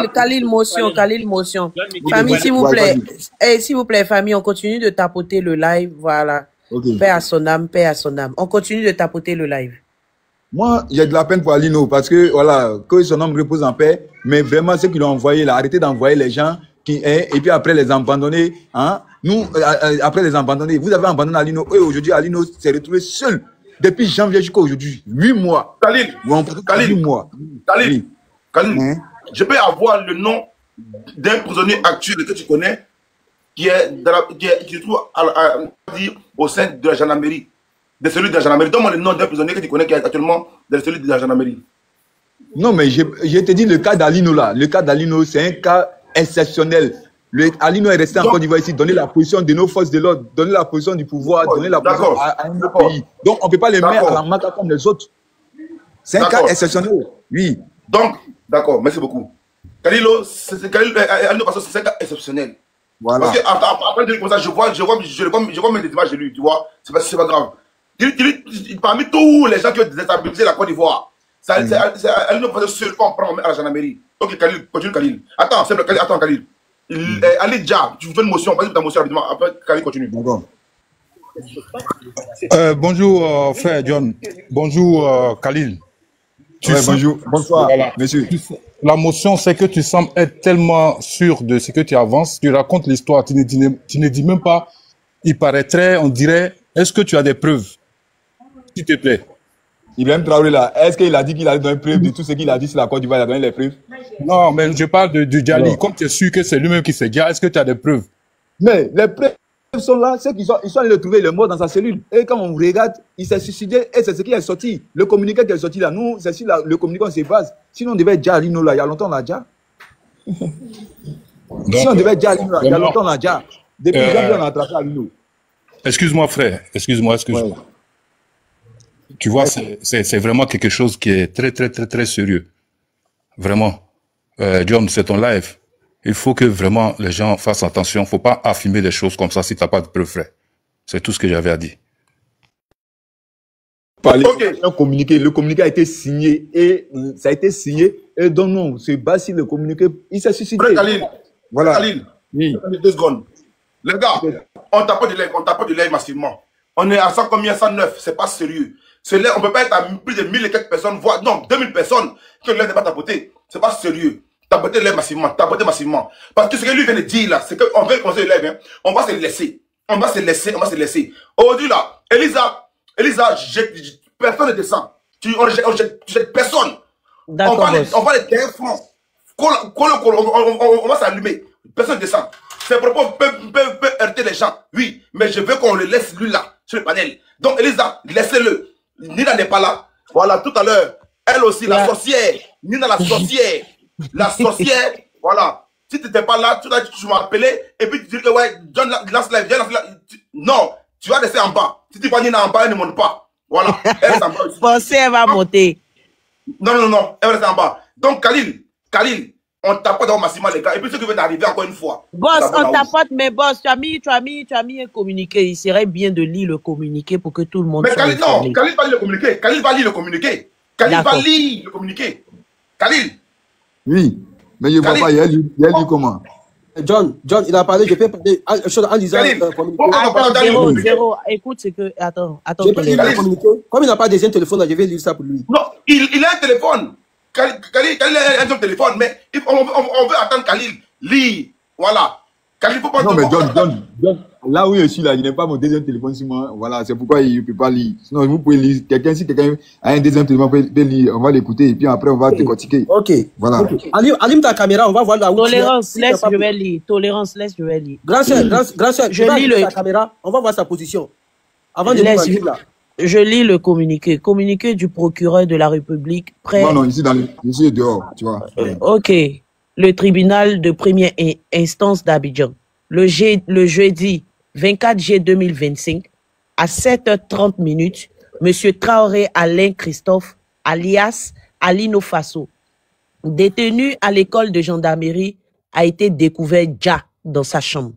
Khalil, motion. Famille, s'il vous plaît. S'il vous plaît, famille, on continue de tapoter le live. Voilà. Okay. Paix à son âme. On continue de tapoter le live. Moi, j'ai de la peine pour Alino parce que, voilà, que son homme repose en paix. Mais vraiment, ceux qui l'ont envoyé, là, arrêtez d'envoyer les gens et puis après les abandonner. Hein? Nous, après les abandonner, vous avez abandonné Alino. Et aujourd'hui, Alino s'est retrouvé seul depuis janvier jusqu'à aujourd'hui. 8 mois. Khalil, 8 mois. Khalil, je peux avoir le nom d'un prisonnier actuel que tu connais qui se trouve au sein de la gendarmerie, de celui de la gendarmerie. Donne-moi le nom d'un prisonnier que tu connais qui est actuellement dans celui de la gendarmerie. Non, mais je te dis le cas d'Alino là. Le cas d'Alino, c'est un cas exceptionnel. Alino est resté en Côte d'Ivoire ici, donner la position de nos forces de l'ordre, donner la position du pouvoir, donner la position à un autre pays. Donc, on ne peut pas les mettre à la main comme les autres. C'est un cas exceptionnel. Oui. Donc, d'accord, merci beaucoup. Alino, parce que c'est un cas exceptionnel. Voilà. Parce que après de comme ça, je vois mes images de lui, tu vois, c'est pas grave. Parmi tous les gens qui ont déstabilisé la Côte d'Ivoire, Alino faisait seul qu'on prend à la gendarmerie. Ok, Khalil, continue Khalil. Attends, Khalil. Ali Dja, tu veux une motion, vas-y ta motion rapidement, après Khalil continue. D'accord. Bonjour frère John, bonjour Khalil. Bonjour, bonsoir, monsieur. La motion, c'est que tu sembles être tellement sûr de ce que tu avances, tu racontes l'histoire, tu ne dis même pas, il paraîtrait, on dirait, est-ce que tu as des preuves? S'il te plaît. Ibrahim Traoré là, est-ce qu'il a dit qu'il allait donner preuve de tout ce qu'il a dit sur la Côte d'Ivoire, il a donné les preuves? Non, mais je parle de Djali, comme tu es sûr que c'est lui-même qui s'est dit, est-ce que tu as des preuves? Mais les preuves sont là, c'est qu'ils sont allés le trouver, le mort dans sa cellule. Et quand on regarde, il s'est suicidé et c'est ce qui est sorti. Le communiqué qui est sorti là, nous, c'est sur le communiqué, on se base. Sinon, on devait déjà Alino là, il y a longtemps, on l'a déjà. Si on devait déjà Alino là, il y a longtemps, on l'a déjà. Depuis janvier, on a attrapé Alino. Excuse-moi, frère, excuse-moi. Ouais. Tu vois, c'est vraiment quelque chose qui est très, très, très, très sérieux. Vraiment. John, c'est ton live. Il faut que vraiment les gens fassent attention. Il ne faut pas affirmer des choses comme ça si tu n'as pas de preuves, frère. C'est tout ce que j'avais à dire. Le communiqué a été signé et ça a été signé. Et donc, non, c'est base sur le communiqué. Il s'est suicidé. Khalil, voilà. Khalil, oui. 2 secondes. Les gars, on tape de l'air massivement. On est à 100 combien, 109, c'est pas sérieux. On ne peut pas être à plus de 1000 et quelques personnes, voire non, 2000 personnes qui ont l'air de pas tapoter. C'est pas sérieux. Tapoter l'air massivement, tapoter massivement. Parce que ce que lui vient de dire là, c'est qu'on veut commencer le live, hein. On va se laisser. Aujourd'hui là, Elisa, personne ne descend. On jette personne. On va les terrains francs. On va s'allumer. Personne ne descend. Ces propos peuvent heurter les gens. Oui, mais je veux qu'on le laisse lui là, sur le panel. Donc Elisa, laissez-le. Nina n'est pas là. Voilà, tout à l'heure, elle aussi, la sorcière. Nina la sorcière. La sorcière, voilà. Si tu n'étais pas là, tu m'as appelé et puis tu dis que ouais, John lance live. Non, tu vas rester en bas. Si tu vois Nina en bas, elle ne monte pas. Voilà. Elle reste en bas aussi. Pensez, elle va monter. Non, elle va rester en bas. Donc Khalil, on tapote d'abord massivement les gars. Et puis ce qui vient d'arriver encore une fois. Boss, on tapote, mais boss, tu as mis un communiqué. Il serait bien de lire le communiqué pour que tout le monde soit informé. Non, Khalil va lire le communiqué. Khalil. Oui, mais je ne vois pas, il a dit comment? John, il a parlé, je peux parler en lisant le communiqué. Attends, zéro, écoute, c'est que, attends. Comme il n'a pas de deuxième téléphone, je vais lire ça pour lui. Non, il a un téléphone. Khalil a un téléphone, mais on veut attendre Khalil. Lis, voilà. Khalil, faut pas... Non, mais John, là où je suis là, il n'est pas mon deuxième téléphone sur moi. Voilà, c'est pourquoi il ne peut pas lire. Sinon, vous pouvez lire. Si quelqu'un a un deuxième téléphone, peut lire. On va l'écouter et puis après, on va décortiquer. Ok. Voilà. Okay. Allume ta caméra, on va voir là où Tolérance, laisse, je vais lire. Tolérance, laisse, je vais lire. Grand soeur, je lis ta caméra, on va voir sa position. Avant de lire là. Je lis le communiqué. Communiqué du procureur de la République. Non, ici dehors, tu vois. Ok. Le tribunal de première instance d'Abidjan. Le jeudi 24 juillet 2025, à 7h30 minutes, M. Traoré Alain Christophe, alias Alino Faso, détenu à l'école de gendarmerie, a été découvert déjà dans sa chambre.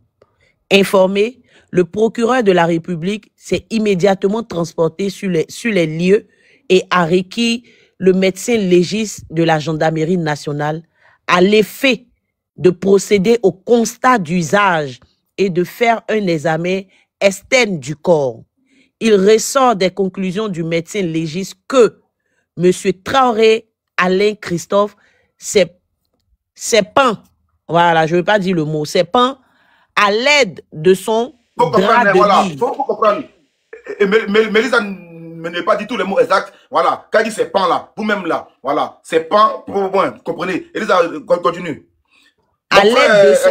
Informé, le procureur de la République s'est immédiatement transporté sur les lieux et a requis le médecin légiste de la gendarmerie nationale à l'effet de procéder au constat d'usage et de faire un examen externe du corps. Il ressort des conclusions du médecin légiste que M. Traoré Alain Christophe s'est peint, voilà, je ne veux pas dire le mot, s'est peint à l'aide de son drap de lit. Il faut comprendre. Mélissa ne pas dit tous les mots exacts. Voilà, quand il dit c'est peint là, vous-même là, voilà, c'est peint, vous comprenez. Elisa, continue. À l'aide de son...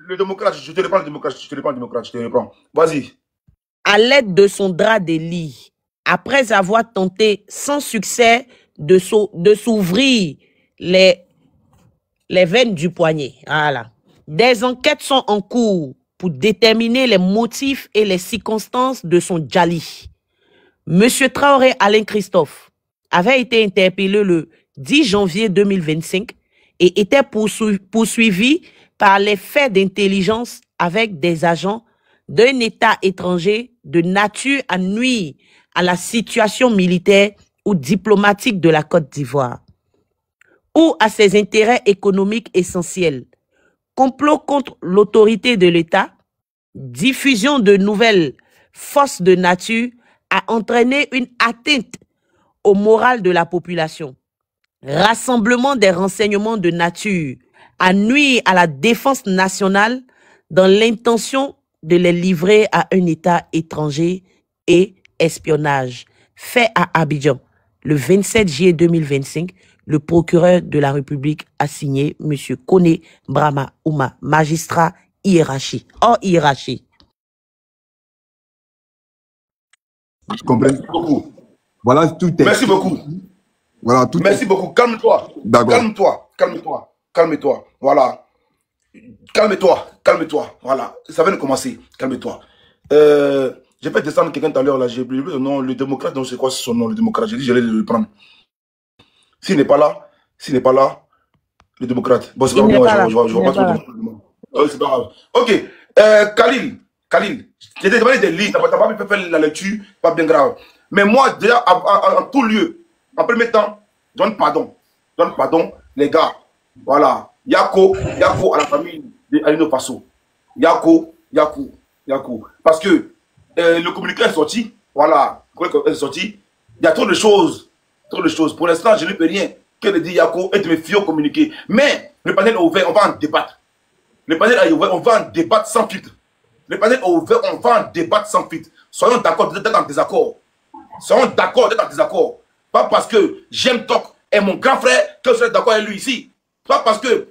Le démocrate, je te reprends le démocrate, je te reprends. Vas-y. À l'aide de son drap de lit, après avoir tenté sans succès de s'ouvrir les veines du poignet. Voilà. Des enquêtes sont en cours pour déterminer les motifs et les circonstances de son djali. Monsieur Traoré Alain Christophe avait été interpellé le 10 janvier 2025 et était poursuivi par les faits d'intelligence avec des agents d'un État étranger de nature à nuire à la situation militaire ou diplomatique de la Côte d'Ivoire ou à ses intérêts économiques essentiels, complot contre l'autorité de l'État, diffusion de nouvelles forces de nature a entraîné une atteinte au moral de la population, rassemblement des renseignements de nature a nuit à la défense nationale dans l'intention de les livrer à un État étranger et espionnage. Fait à Abidjan, le 27 juillet 2025, le procureur de la République a signé M. Kone Brahma Ouma, magistrat hiérarchie, hors hiérarchie. Je comprends beaucoup. Voilà, tout est. Merci beaucoup. Voilà, tout Merci beaucoup. Calme-toi. D'accord. Calme-toi. Voilà. Calme-toi. Voilà. Ça vient de commencer. Calme-toi. J'ai fait descendre quelqu'un tout à l'heure là. J'ai oublié le nom. Le démocrate, donc c'est quoi son nom, le démocrate? J'ai dit j'allais le prendre. S'il n'est pas là, le démocrate. Bon, c'est pas grave, je vois pas trop de c'est pas grave. Ok. Khalil, j'ai demandé des livres, t'as pas pu faire la lecture, pas bien grave. Mais moi, déjà, en tout lieu, en premier temps, donne pardon, les gars. Voilà. Yako à la famille d'Alino Passo. Yako. Parce que le communiqué est sorti. Voilà. Il y a trop de choses. Pour l'instant, je ne peux rien que de dire Yako et de me fier au communiqué. Mais le panel est ouvert, on va en débattre. Le panel est ouvert, on va en débattre sans filtre. Soyons d'accord d'être en désaccord. Pas parce que j'aime Tok est mon grand frère que je serai d'accord avec lui ici. Pas parce que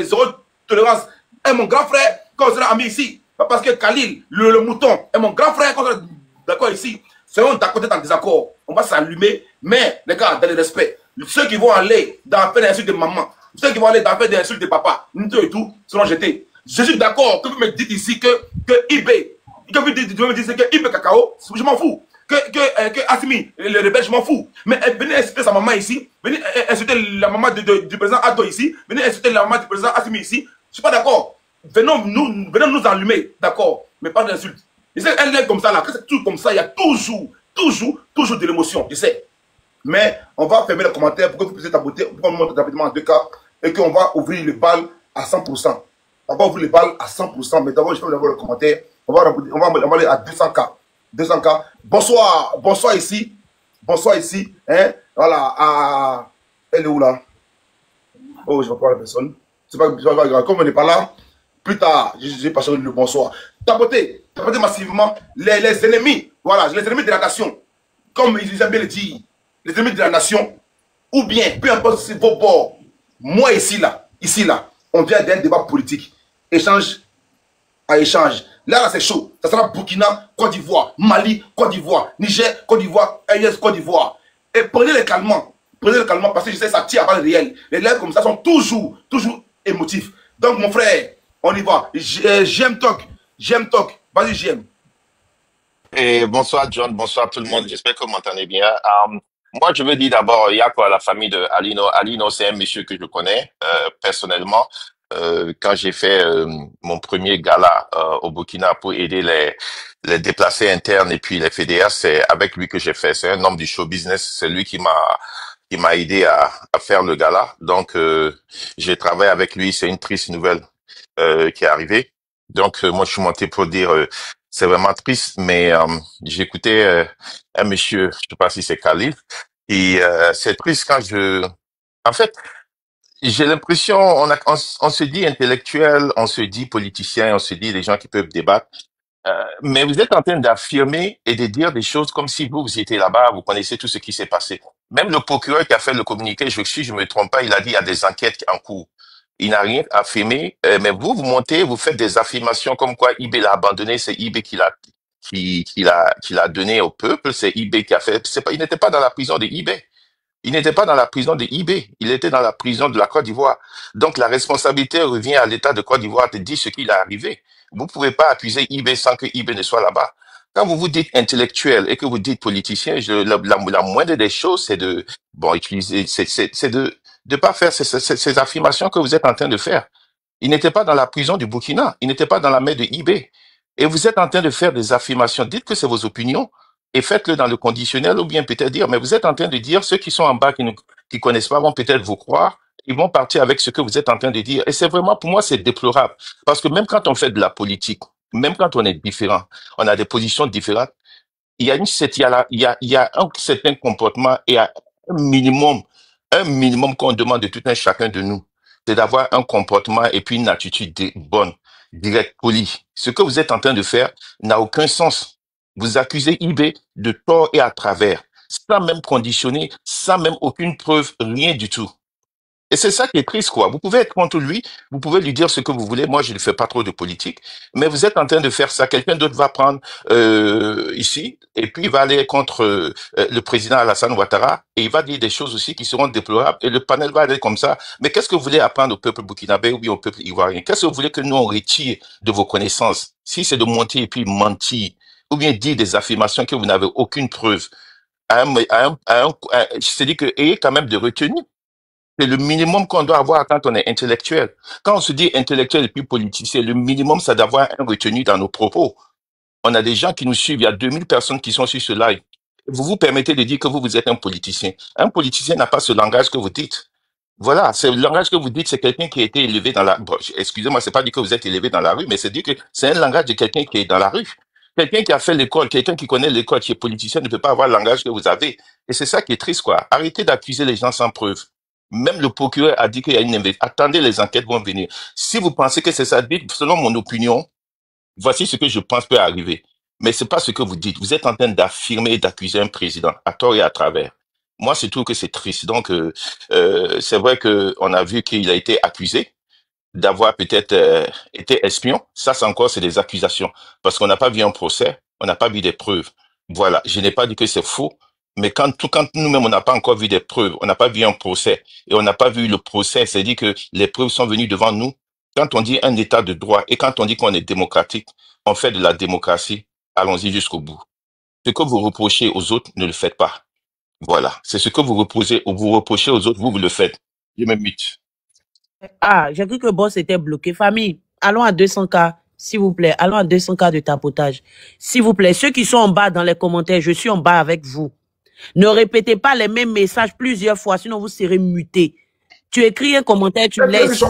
Zéro Tolérance est mon grand frère que je serai ami ici. Pas parce que Khalil, le mouton, est mon grand frère que je serai d'accord ici. Soyons d'accord d'être en désaccord. On va s'allumer, mais les gars, dans le respect. Ceux qui vont aller dans faire des insultes de maman, ceux qui vont aller dans faire des insultes de papa, nous et tout, seront jetés. Je suis d'accord que vous me dites ici que IB, que vous me dites que IB Cacao, je m'en fous. Que Assimi, le rebelle, je m'en fous. Mais venez insulter sa maman ici, venez insulter la maman du président Ado ici, venez insulter la maman du président Assimi ici. Je suis pas d'accord. Venons nous allumer, d'accord, mais pas d'insultes. Elle est comme ça là, c'est toujours comme ça, il y a toujours de l'émotion, je sais. Mais on va fermer les commentaires pour que vous puissiez tapoter, pour qu'on monte rapidement en 2 cas et qu'on va ouvrir le bal à 100%. On va ouvrir le bal à 100%, mais d'abord, je vais d'abord le commentaire. On va aller à 200K. 200K. Bonsoir ici. Hein? Voilà, elle est où là? Oh, je ne vois pas la personne. C'est pas grave. Comme on n'est pas là, plus tard, je vais passer le bonsoir. Tapoter massivement les ennemis. Voilà, les ennemis de la nation. Comme ils aiment bien le dire. Les ennemis de la nation. Ou bien, peu importe si vos bords. Moi, ici, là, on vient d'un débat politique. Échange à échange. Là, c'est chaud. Ça sera Burkina, Côte d'Ivoire, Mali, Côte d'Ivoire, Niger, Côte d'Ivoire, AES, Côte d'Ivoire. Et prenez-les calmement parce que je sais que ça tire à balles réelles. Les lèvres comme ça sont toujours émotifs. Donc, mon frère, on y va. J'aime Tok. Vas-y, j'aime. Et bonsoir, John. Bonsoir, tout le monde. J'espère que vous m'entendez bien. Moi, je veux dire d'abord, il y a quoi la famille de Alino. Alino, c'est un monsieur que je connais personnellement. Quand j'ai fait mon premier gala au Burkina pour aider les déplacés internes et puis les fédérations, c'est avec lui que j'ai fait. C'est un homme du show business. C'est lui qui m'a qui m'a aidé à faire le gala. Donc, j'ai travaillé avec lui. C'est une triste nouvelle qui est arrivée. Donc, moi, je suis monté pour dire, c'est vraiment triste, mais j'écoutais un monsieur, je sais pas si c'est Khalil, et c'est triste quand En fait, j'ai l'impression, on se dit intellectuel, on se dit politicien, on se dit des gens qui peuvent débattre. Mais vous êtes en train d'affirmer et de dire des choses comme si vous étiez là-bas, vous connaissez tout ce qui s'est passé. Même le procureur qui a fait le communiqué, si je me trompe pas, il a dit il y a des enquêtes en cours. Il n'a rien affirmé, mais vous montez, vous faites des affirmations comme quoi eBay l'a abandonné, c'est eBay qui l'a donné au peuple, c'est eBay qui a fait. Il n'était pas dans la prison de eBay. Il n'était pas dans la prison de eBay, il était dans la prison de la Côte d'Ivoire. Donc la responsabilité revient à l'État de Côte d'Ivoire de dire ce qu'il est arrivé. Vous ne pouvez pas accuser eBay sans que eBay ne soit là-bas. Quand vous vous dites intellectuel et que vous dites politicien, la moindre des choses, c'est de utiliser, c'est de pas faire ces affirmations que vous êtes en train de faire. Il n'était pas dans la prison du Burkina, il n'était pas dans la main de eBay. Et vous êtes en train de faire des affirmations. Dites que c'est vos opinions et faites-le dans le conditionnel ou bien peut-être dire, mais vous êtes en train de dire, ceux qui sont en bas qui connaissent pas vont peut-être vous croire, ils vont partir avec ce que vous êtes en train de dire. Et c'est vraiment, pour moi, c'est déplorable. Parce que même quand on fait de la politique, même quand on est différent, on a des positions différentes, il y a un certain comportement et un minimum qu'on demande de tout un chacun de nous. C'est d'avoir un comportement et puis une attitude bonne, directe, polie. Ce que vous êtes en train de faire n'a aucun sens. Vous accusez eBay de tort et à travers, sans même conditionner, sans même aucune preuve, rien du tout. Et c'est ça qui est triste, quoi. Vous pouvez être contre lui, vous pouvez lui dire ce que vous voulez. Moi, je ne fais pas trop de politique, mais vous êtes en train de faire ça. Quelqu'un d'autre va prendre ici, et puis il va aller contre le président Alassane Ouattara, et il va dire des choses aussi qui seront déplorables, et le panel va aller comme ça. Mais qu'est-ce que vous voulez apprendre au peuple burkinabé ou bien au peuple ivoirien? Qu'est-ce que vous voulez que nous, on retire de vos connaissances? Si c'est de monter et puis mentir, ou bien dire des affirmations que vous n'avez aucune preuve, c'est-à-dire que ayez quand même de retenue. C'est le minimum qu'on doit avoir quand on est intellectuel. Quand on se dit intellectuel et puis politicien, le minimum, c'est d'avoir un retenu dans nos propos. On a des gens qui nous suivent, il y a 2000 personnes qui sont sur ce live. Vous vous permettez de dire que vous êtes un politicien. Un politicien n'a pas ce langage que vous dites. Voilà, c'est le langage que vous dites, c'est quelqu'un qui a été élevé dans la... Bon, excusez-moi, c'est pas dire que vous êtes élevé dans la rue, mais c'est dire que c'est un langage de quelqu'un qui est dans la rue. Quelqu'un qui a fait l'école, quelqu'un qui connaît l'école, qui est politicien, ne peut pas avoir le langage que vous avez. Et c'est ça qui est triste, quoi. Arrêtez d'accuser les gens sans preuve. Même le procureur a dit qu'il y a une investigation. Attendez, les enquêtes vont venir. Si vous pensez que c'est ça, dites, selon mon opinion, voici ce que je pense peut arriver. Mais c'est pas ce que vous dites. Vous êtes en train d'affirmer et d'accuser un président à tort et à travers. Moi, je trouve que c'est triste. Donc, c'est vrai que on a vu qu'il a été accusé d'avoir peut-être été espion. Ça, c'est des accusations. Parce qu'on n'a pas vu un procès, on n'a pas vu des preuves. Voilà. Je n'ai pas dit que c'est faux. Mais quand nous-mêmes, on n'a pas encore vu des preuves, on n'a pas vu un procès, et on n'a pas vu le procès, c'est-à-dire que les preuves sont venues devant nous. Quand on dit un état de droit, et quand on dit qu'on est démocratique, on fait de la démocratie, allons-y jusqu'au bout. Ce que vous reprochez aux autres, ne le faites pas. Voilà. C'est ce que vous reprochez aux autres, vous le faites. Je me mute. Ah, j'ai cru que Boss était bloqué. Famille, allons à 200K. S'il vous plaît, allons à 200K de tapotage. S'il vous plaît, ceux qui sont en bas dans les commentaires, je suis en bas avec vous. Ne répétez pas les mêmes messages plusieurs fois, sinon vous serez muté. Tu écris un commentaire, tu laisses.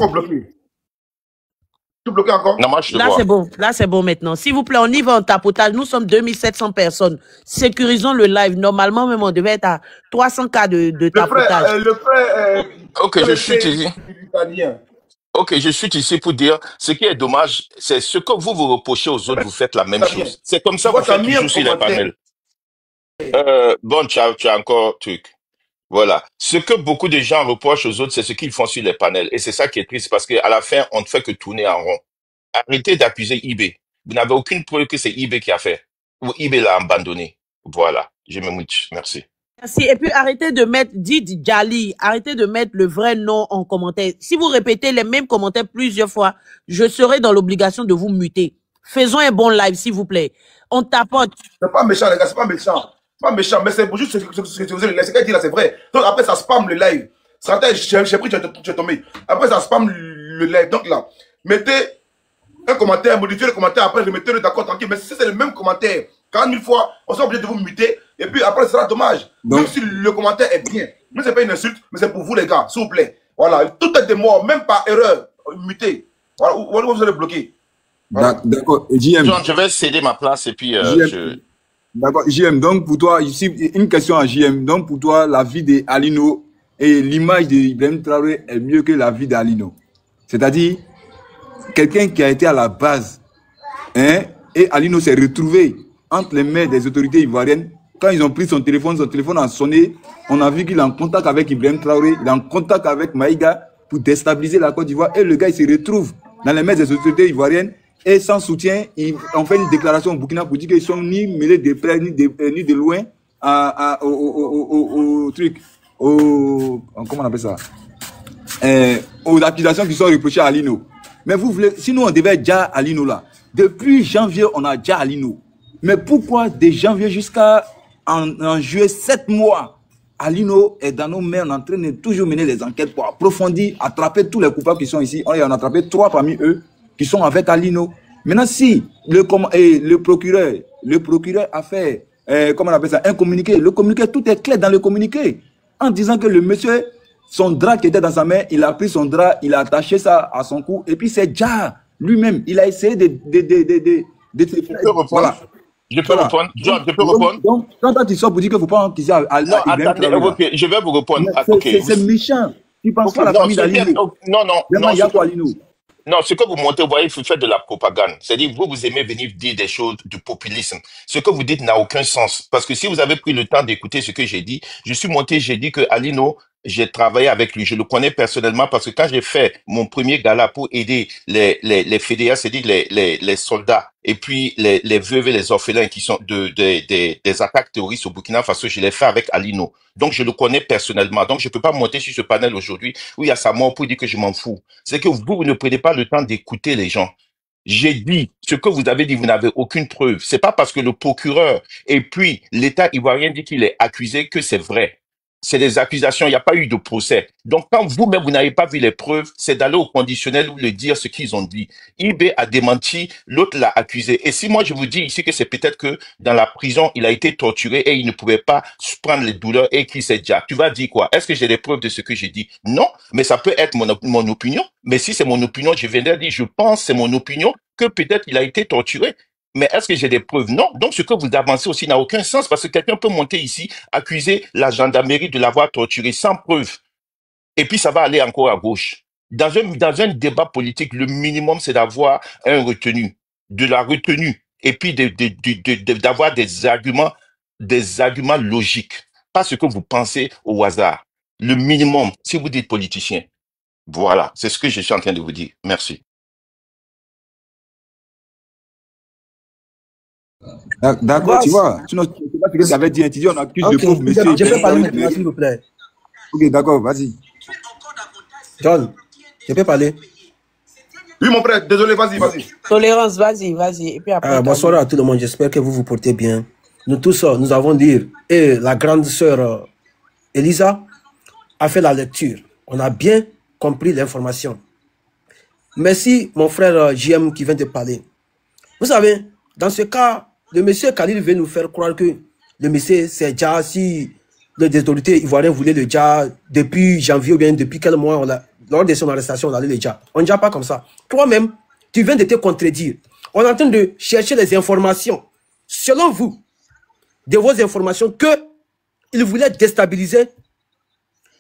Tu bloqué encore? Non, moi, je là, c'est bon. Là, c'est bon maintenant. S'il vous plaît, on y va en tapotage. Nous sommes 2700 personnes. Sécurisons le live. Normalement, même, on devait être à 300K de tapotage. Le frère, ok, je suis ici. Ok, je suis ici pour dire, ce qui est dommage, c'est ce que vous reprochez aux autres, vous faites la même chose. C'est comme ça que vous faites toujours sur les panels. Bon, tu as encore truc. Voilà. Ce que beaucoup de gens reprochent aux autres, c'est ce qu'ils font sur les panels. Et c'est ça qui est triste parce qu'à la fin, on ne fait que tourner en rond. Arrêtez d'accuser eBay. Vous n'avez aucune preuve que c'est eBay qui a fait. Ou eBay l'a abandonné. Voilà. Je me mouche. Merci. Merci. Et puis arrêtez de mettre, dites Djali, arrêtez de mettre le vrai nom en commentaire. Si vous répétez les mêmes commentaires plusieurs fois, je serai dans l'obligation de vous muter. Faisons un bon live, s'il vous plaît. On tapote. C'est pas méchant, les gars, c'est pas méchant. Pas méchant, mais c'est juste ce que vous avez dit là, c'est vrai. Donc après, ça spam le live. J'ai pris, j'ai tombé. Après, ça spam le live. Donc là, mettez un commentaire, modifiez le commentaire, après, remettez-le d'accord, tranquille. Mais si c'est le même commentaire, 40 000 fois, on sera obligé de vous muter. Et puis après, ce sera dommage. Donc, même si le commentaire est bien. Mais c'est pas une insulte, mais c'est pour vous les gars, s'il vous plaît. Voilà, tout est de mort, même par erreur, muté. Voilà, vous allez bloquer. Voilà. D'accord, JM. John, je vais céder ma place et puis D'accord, JM, donc pour toi, ici, une question à JM. Donc pour toi, la vie d'Alino et l'image d'Ibrahim Traoré est mieux que la vie d'Alino. C'est-à-dire, quelqu'un qui a été à la base, hein, et Alino s'est retrouvé entre les mains des autorités ivoiriennes. Quand ils ont pris son téléphone a sonné. On a vu qu'il est en contact avec Ibrahim Traoré, il est en contact avec Maïga pour déstabiliser la Côte d'Ivoire. Et le gars, il se retrouve dans les mains des autorités ivoiriennes. Et sans soutien, on fait une déclaration au Burkina pour dire qu'ils ne sont ni mêlés de près ni de loin au truc, comment on appelle ça, aux accusations qui sont reprochées à Alino. Mais vous voulez, si nous on devait déjà Alino là, depuis janvier on a déjà Alino. Mais pourquoi de janvier jusqu'à en juillet, 7 mois, Alino est dans nos mains, on est en train de toujours mener les enquêtes pour approfondir, attraper tous les coupables qui sont ici. On a attrapé 3 parmi eux qui sont avec Alino. Maintenant, si le procureur a fait, comment on appelle ça, un communiqué, le communiqué, tout est clair dans le communiqué, en disant que le monsieur, son drap qui était dans sa main, il a pris son drap, il a attaché ça à son cou, et puis c'est déjà lui-même, il a essayé de voilà. Je peux répondre. John, je peux répondre. Donc, quand tu sors pour dire qu'il ne faut pas qu'ils aient... Non, attendez, ok, je vais vous répondre. C'est méchant. Tu penses pas à la famille d'Alino. Non. Non, ce que vous montrez, vous voyez, vous faites de la propagande. C'est-à-dire, vous aimez venir dire des choses du populisme. Ce que vous dites n'a aucun sens. Parce que si vous avez pris le temps d'écouter ce que j'ai dit, je suis monté, j'ai dit que Alino, j'ai travaillé avec lui. Je le connais personnellement parce que quand j'ai fait mon premier gala pour aider les fédéas, c'est-à-dire les soldats, et puis les veuves et les orphelins qui sont des attaques terroristes au Burkina Faso, je l'ai fait avec Alino. Donc, je le connais personnellement. Donc, je peux pas monter sur ce panel aujourd'hui où il y a sa mort pour dire que je m'en fous. C'est que vous ne prenez pas le temps d'écouter les gens. J'ai dit, ce que vous avez dit, vous n'avez aucune preuve. C'est pas parce que le procureur et puis l'État ivoirien dit qu'il est accusé que c'est vrai. C'est des accusations, il n'y a pas eu de procès. Donc, quand vous-même, vous n'avez pas vu les preuves, c'est d'aller au conditionnel ou le dire ce qu'ils ont dit. IB a démenti, l'autre l'a accusé. Et si moi, je vous dis ici que c'est peut-être que dans la prison, il a été torturé et il ne pouvait pas prendre les douleurs et qu'il s'est déjà. Tu vas dire quoi? Est-ce que j'ai les preuves de ce que j'ai dit? Non, mais ça peut être mon opinion. Mais si c'est mon opinion, je viendrai dire, je pense, c'est mon opinion, que peut-être il a été torturé. Mais est-ce que j'ai des preuves? Non. Donc, ce que vous avancez aussi n'a aucun sens parce que quelqu'un peut monter ici, accuser la gendarmerie de l'avoir torturé sans preuve. Et puis, ça va aller encore à gauche. Dans un débat politique, le minimum, c'est d'avoir un retenu, de la retenue, et puis d'avoir des arguments logiques. Pas ce que vous pensez au hasard. Le minimum, si vous dites politicien. Voilà. C'est ce que je suis en train de vous dire. Merci. D'accord, tu vois. Sinon, tu sais pas ce que tu avais dit, tu dis on accuse le pauvre monsieur. Je peux parler maintenant, s'il vous plaît. Ok, d'accord, vas-y. John, je peux parler? Oui, mon frère, désolé, vas-y. Tolérance, vas-y. Et puis après, bonsoir à tout le monde, j'espère que vous vous portez bien. Nous tous, nous avons dit, et la grande sœur Elisa a fait la lecture. On a bien compris l'information. Merci, mon frère JM qui vient de parler. Vous savez, dans ce cas, le monsieur Khalil veut nous faire croire que le monsieur, c'est déjà, si les autorités ivoiriennes voulaient le déjà depuis janvier ou bien depuis quel mois, lors de son arrestation, on allait le déjà. On ne dit pas comme ça. Toi-même, tu viens de te contredire. On est en train de chercher les informations. Selon vous, de vos informations, qu'il voulait déstabiliser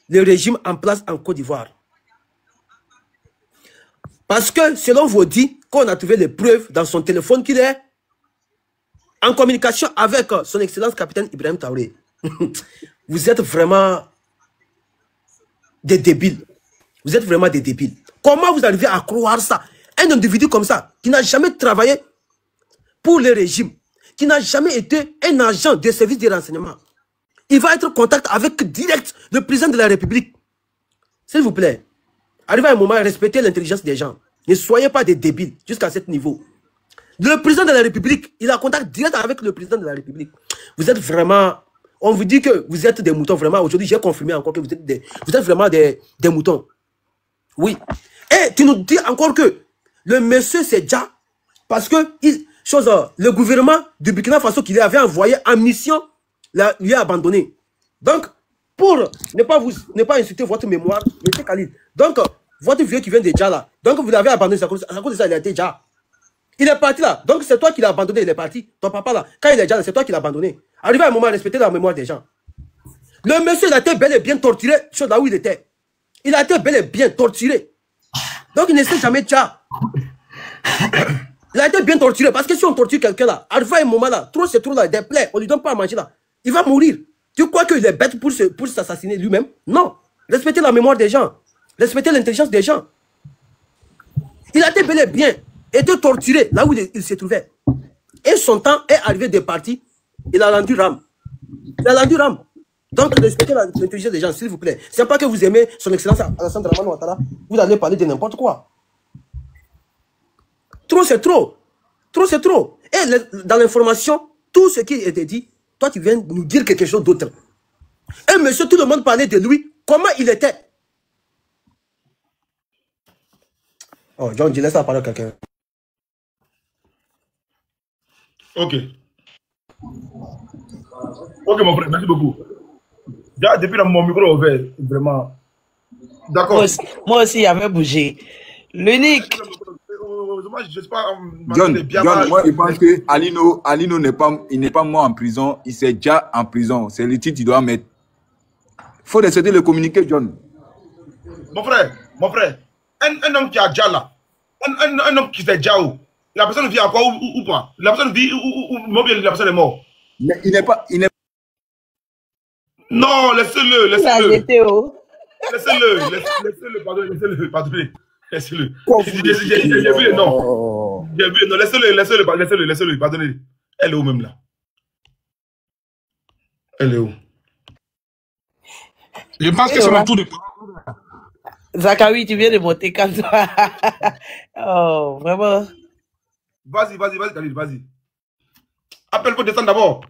le régime en place en Côte d'Ivoire. Parce que, selon vos dits, qu'on a trouvé les preuves dans son téléphone qu'il est en communication avec son excellence capitaine Ibrahim Traoré. Vous êtes vraiment des débiles. Vous êtes vraiment des débiles. Comment vous arrivez à croire ça? Un individu comme ça, qui n'a jamais travaillé pour le régime, qui n'a jamais été un agent de service de renseignement, il va être en contact avec direct le président de la République. S'il vous plaît, arrivez à un moment à respecter l'intelligence des gens. Ne soyez pas des débiles jusqu'à ce niveau. Le président de la République, il a contact direct avec le président de la République. Vous êtes vraiment... On vous dit que vous êtes des moutons, vraiment. Aujourd'hui, j'ai confirmé encore que vous êtes vraiment des moutons. Oui. Et tu nous dis encore que le monsieur, c'est déjà... Parce que le gouvernement du Burkina Faso qui lui avait envoyé en mission, lui a abandonné. Donc, pour ne pas insulter votre mémoire, M. Khalid. Donc, votre vieux qui vient déjà là, donc vous l'avez abandonné, à cause de ça, il a été déjà. Il est parti là. Donc, c'est toi qui l'as abandonné, il est parti. Ton papa là, quand il est déjà là, c'est toi qui l'as abandonné. Arrivé à un moment, respecter la mémoire des gens. Le monsieur, il a été bel et bien torturé sur là où il était. Il a été bel et bien torturé. Donc, il ne sait jamais déjà. Il a été bien torturé. Parce que si on torture quelqu'un là, arrivé à un moment là, trop c'est trop là, des plaies, on lui donne pas à manger là, il va mourir. Tu crois qu'il est bête pour s'assassiner lui-même? Non. Respectez la mémoire des gens. Respectez l'intelligence des gens. Il a été bel et bien été torturé là où il se trouvait. Et son temps est arrivé de partir. Il a rendu rame. Il a rendu rame. Donc, respectez l'intelligence des gens, s'il vous plaît. C'est pas que vous aimez son excellence Alassane Dramane Ouattara, vous allez parler de n'importe quoi. Trop, c'est trop. Trop, c'est trop. Et dans l'information, tout ce qui était dit, toi, tu viens nous dire quelque chose d'autre. Et monsieur, tout le monde parlait de lui. Comment il était? Oh, John, je laisse la parole à quelqu'un. Ok. Ok, mon frère, merci beaucoup. Déjà, depuis mon micro ouvert, vraiment. D'accord. Moi aussi, il avait bougé. L'unique. Je sais pas. John, moi, je pense que Alino n'est pas mort en prison. Il s'est déjà en prison. C'est le titre qu'il doit mettre. Il faut essayer de le communiquer, John. Mon frère, un homme qui a déjà là, un homme qui fait déjà où? La personne vit encore ou pas? La personne vit ou bien la personne est morte? Mais il n'est pas. Non, laissez-le. Laissez-le, pardonnez. Laissez-le. J'ai vu le nom. J'ai vu, non, laissez-le, pardonnez. Elle est où même là? Elle est où? Je pense que c'est mon tour de parole. Zachary, tu viens de monter comme ça. Oh, vraiment. Vas-y, Khalid, vas-y. Appelle pour descendre d'abord.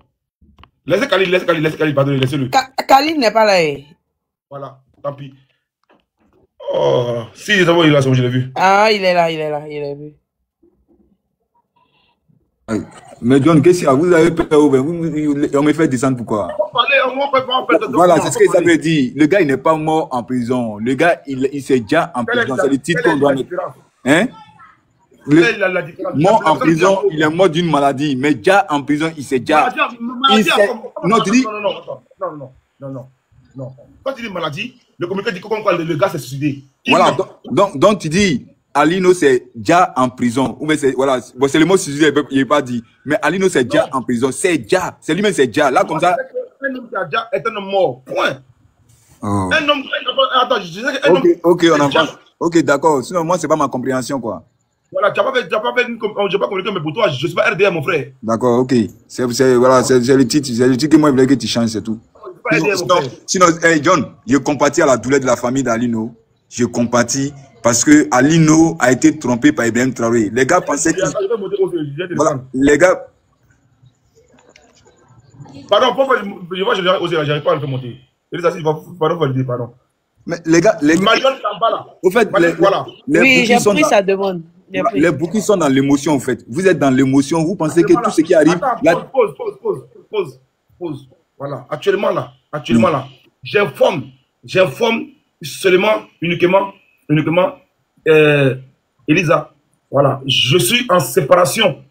Laissez Khalid, pardonnez, laissez-le. Khalid n'est pas là. Voilà, tant pis. Oh, si, c'est bon, il est là, je l'ai vu. Ah, il est là, il est vu. Mais John, qu'est-ce qu'il y a? Vous avez peur, on me fait descendre pourquoi? Voilà, c'est ce qu'il avait dit. Le gars, il n'est pas mort en prison. Le gars, il s'est déjà en prison. C'est le titre qu'on doit mettre. Hein? Mort en prison, il est mort d'une maladie. Mais déjà en prison, il s'est déjà. Non, tu dis. Non. Quand tu dis maladie, le communiqué dit que le gars s'est suicidé. Voilà, donc tu dis. Alino c'est déjà en prison. Ou c'est voilà, bon, c'est le mot suicidé, il n'est pas dit. Mais Alino c'est déjà en prison. C'est déjà. C'est lui-même c'est déjà. Là, comme ça. Un homme qui a déjà est un homme mort. Point. Oh. Un homme. Attends, je disais qu'un homme. Ok, on en parle. Ok, d'accord. Sinon, moi, c'est pas ma compréhension, quoi. Voilà, tu n'as pas communiqué, mais pour toi, je ne suis pas RDM, mon frère. D'accord, ok. C'est le titre. C'est le titre que moi, je voulais que tu changes, c'est tout. Sinon, hey, John, je compatis à la douleur de la famille d'Alino. Je compatis. Parce que Alino a été trompé par Ibrahim Traoré. Les gars pensaient qu'il... Voilà, les gars... Pardon, pourquoi je n'arrive pas à le faire monter. Pardon. Mais les gars... Au fait, oui, j'ai pris sa demande. Les bouquins sont dans l'émotion, en fait. Vous êtes dans l'émotion, vous pensez que tout ce qui arrive... Pause. Voilà, actuellement là, j'informe seulement, uniquement, Elisa, voilà, je suis en séparation